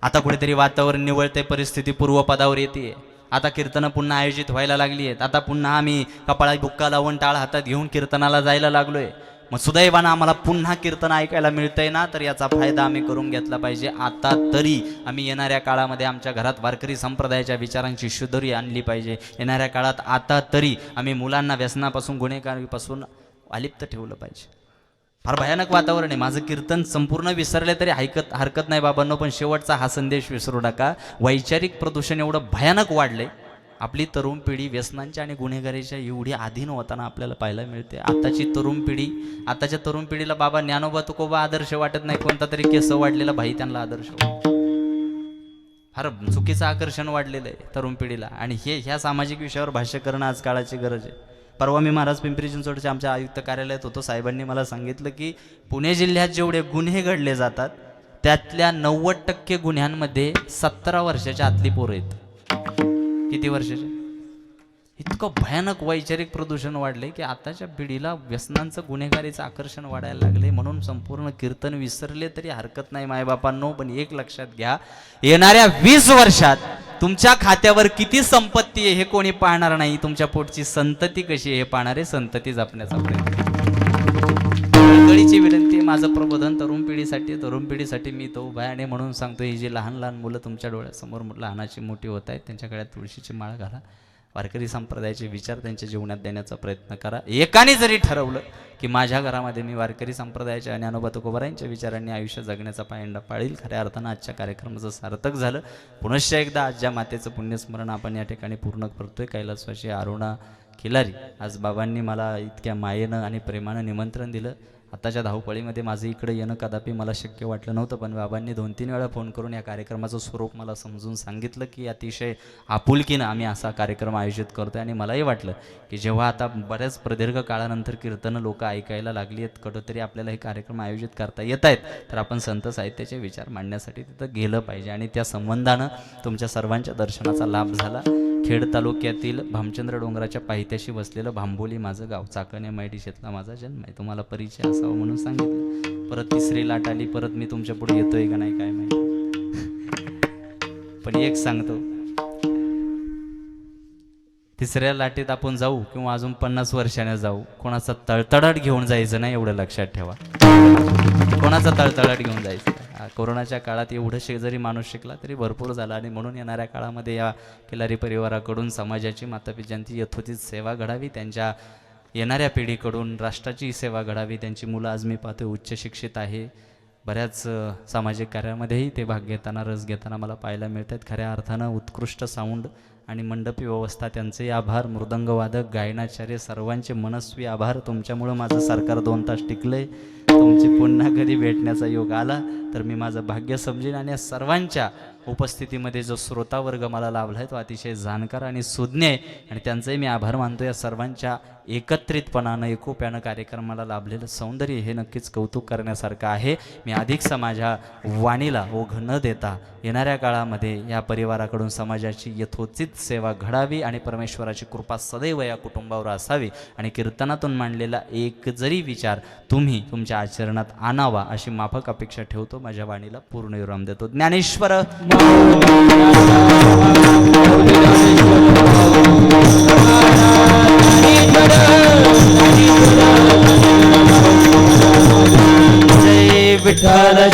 आता कुठेतरी वातावरण निवळते, परिस्थिती पूर्वपदावर येते. आता कीर्तनं पुन्हा आयोजित व्हायला लागली आहेत. आता पुन्हा आम्ही कपाळात बुक्का लावून टाळ हातात घेऊन कीर्तनाला जायला लागलोय. मग सुदैवानं आम्हाला पुन्हा कीर्तन ऐकायला मिळतंय ना, तर याचा फायदा आम्ही करून घेतला पाहिजे. आता तरी आम्ही येणाऱ्या काळामध्ये आमच्या घरात वारकरी संप्रदायाच्या विचारांची शुद्धरी आणली पाहिजे. येणाऱ्या काळात आता तरी आम्ही मुलांना व्यसनापासून गुन्हेगारीपासून अलिप्त ठेवलं पाहिजे. फार भयानक वातावरण आहे. माझं कीर्तन संपूर्ण विसरले तरी हरकत नाही बाबांनो, पण शेवटचा हा संदेश विसरू नका. वैचारिक प्रदूषण एवढं भयानक वाढलंय. आपली तरुण पिढी व्यसनांच्या आणि गुन्हेगारीच्या एवढी अधीन होताना आपल्याला पाहायला मिळते. आताच्या तरुण पिढीला बाबा ज्ञानोबा तुकोबा आदर्श वाटत नाही, कोणता तरी केस वाढलेला भाई त्यांना आदर्श. फार चुकीचं आकर्षण वाढलेलं आहे तरुण पिढीला. आणि ह्या सामाजिक विषयावर भाष्य करणं आज काळाची गरज आहे. परवा मी महाराज पिंपरी चिंचवडच्या आमच्या आयुक्त कार्यालयात होतो. साहेबांनी मला सांगितलं की पुणे जिल्ह्यात जेवढे गुन्हे घडले जातात त्यातल्या 90% गुन्ह्यांमध्ये 17 वर्षाच्या आतली पोरं आहेत. किती वर्षाचे? इतकं भयानक वैचारिक प्रदूषण वाढले की आताच्या पिढीला व्यसनांचं गुन्हेगारीचं आकर्षण वाढायला लागले. म्हणून संपूर्ण कीर्तन विसरले तरी हरकत नाही मायबापांनो, पण एक लक्षात घ्या, येणाऱ्या 20 वर्षात तुमच्या खात्यावर किती संपत्ती आहे हे कोणी पाहणार नाही. तुमच्या पोटची संतती कशी आहे हे पाहणारे संतती जपण्याचा प्रयत्न. कळकळीची विनंती, माझं प्रबोधन तरुण पिढीसाठी मी तो उभा आहे. आणि म्हणून सांगतो, ही जी लहान लहान मुलं तुमच्या डोळ्यासमोर लहानाची मोठी होत आहेत, त्यांच्या गळ्यात तुळशीची माळ घाला. वारकरी संप्रदायाचे विचार त्यांच्या जीवनात देण्याचा प्रयत्न करा. एकाने जरी ठरवलं की माझ्या घरामध्ये मी वारकरी संप्रदायाच्या ज्ञानोबा तुकोबारायांच्या विचारांनी आयुष्य जगण्याचा पायंडा पाळील, खऱ्या अर्थानं आजच्या कार्यक्रमाचं सार्थक झालं. पुनश्च एकदा आज ज्या मातेचं पुण्यस्मरण आपण या ठिकाणी पूर्ण करतोय, कैलासवासी अरुणा खिलारी, आज बाबांनी मला इतक्या मायेनं आणि प्रेमानं निमंत्रण दिलं. आताच्या धावपळीमध्ये माझं इकडे येणं कदापि मला शक्य वाटलं नव्हतं, पण बाबांनी 2-3 वेळा फोन करून या कार्यक्रमाचं स्वरूप मला समजून सांगितलं की अतिशय आपुलकीनं आम्ही असा कार्यक्रम आयोजित करतोय. आणि मलाही वाटलं की जेव्हा आता बऱ्याच प्रदीर्घ काळानंतर कीर्तनं लोक ऐकायला लागली आहेत, कुठंतरी आपल्याला हे कार्यक्रम आयोजित करता येत आहेत, तर आपण संत साहित्याचे विचार मांडण्यासाठी तिथं गेलं पाहिजे. आणि त्या संबंधानं तुमच्या सर्वांच्या दर्शनाचा लाभ झाला. खेड तालुक्यातील भामचंद्र डोंगराच्या पायथ्याशी बसलेलं भांबोली माझं गाव, चाकण MID शेतला माझा जन्म आहे. तुम्हाला परिचय असावा म्हणून सांगितलं. परत तिसरी लाट आली, परत मी तुमच्या पुढे येतोय का नाही काय माहिती. पण एक सांगतो, तिसऱ्या लाटेत आपण जाऊ किंवा अजून 50 वर्षाने जाऊ, कोणाचा तळतळाट घेऊन जायचं नाही, एवढं लक्षात ठेवा. कोणाचा तळतळाट घेऊन जायचं. कोरोनाच्या काळात एवढं जरी माणूस शिकला तरी भरपूर झाला. आणि म्हणून येणाऱ्या काळामध्ये या खिलारी परिवाराकडून समाजाची, मातापित्यांची यथोचित सेवा घडावी, त्यांच्या येणाऱ्या पिढीकडून राष्ट्राची सेवा घडावी. त्यांची मुलं आज मी पाहतोय उच्च शिक्षित आहे, बऱ्याच सामाजिक कार्यामध्येही ते भाग घेताना रस घेताना मला पाहायला मिळत आहेत. खऱ्या अर्थानं उत्कृष्ट साऊंड आणि मंडपी व्यवस्था, त्यांचे आभार. मृदंगवादक, गायनाचार्य सर्वांचे मनस्वी आभार. तुमच्यामुळं माझं सरकार 2 तास टिकलंय. तुमची पुन्हा कधी भेटण्याचा योग आला तर मी माझं भाग्य समजेन. आणि या सर्वांच्या उपस्थितीमध्ये जो श्रोतावर्ग मला लाभला आहे तो अतिशय जाणकार आणि सुज्ञ आहे आणि त्यांचंही मी आभार मानतो. या सर्वांच्या एकत्रितपणानं एकोप्यानं कार्यक्रमाला लाभलेलं सौंदर्य हे नक्कीच कौतुक करण्यासारखं आहे. मी अधिकसा माझ्या वाणीला ओघ न देता येणाऱ्या काळामध्ये या परिवाराकडून समाजाची यथोचित सेवा घडावी आणि परमेश्वराची कृपा सदैव या कुटुंबावर असावी आणि कीर्तनातून मांडलेला एक जरी विचार तुम्ही तुमच्या आचरणात आणावा अशी माफक अपेक्षा ठेवतो. माझ्या वाणीला पूर्ण विराम देतो. ज्ञानेश्वर जय विठ्ठल.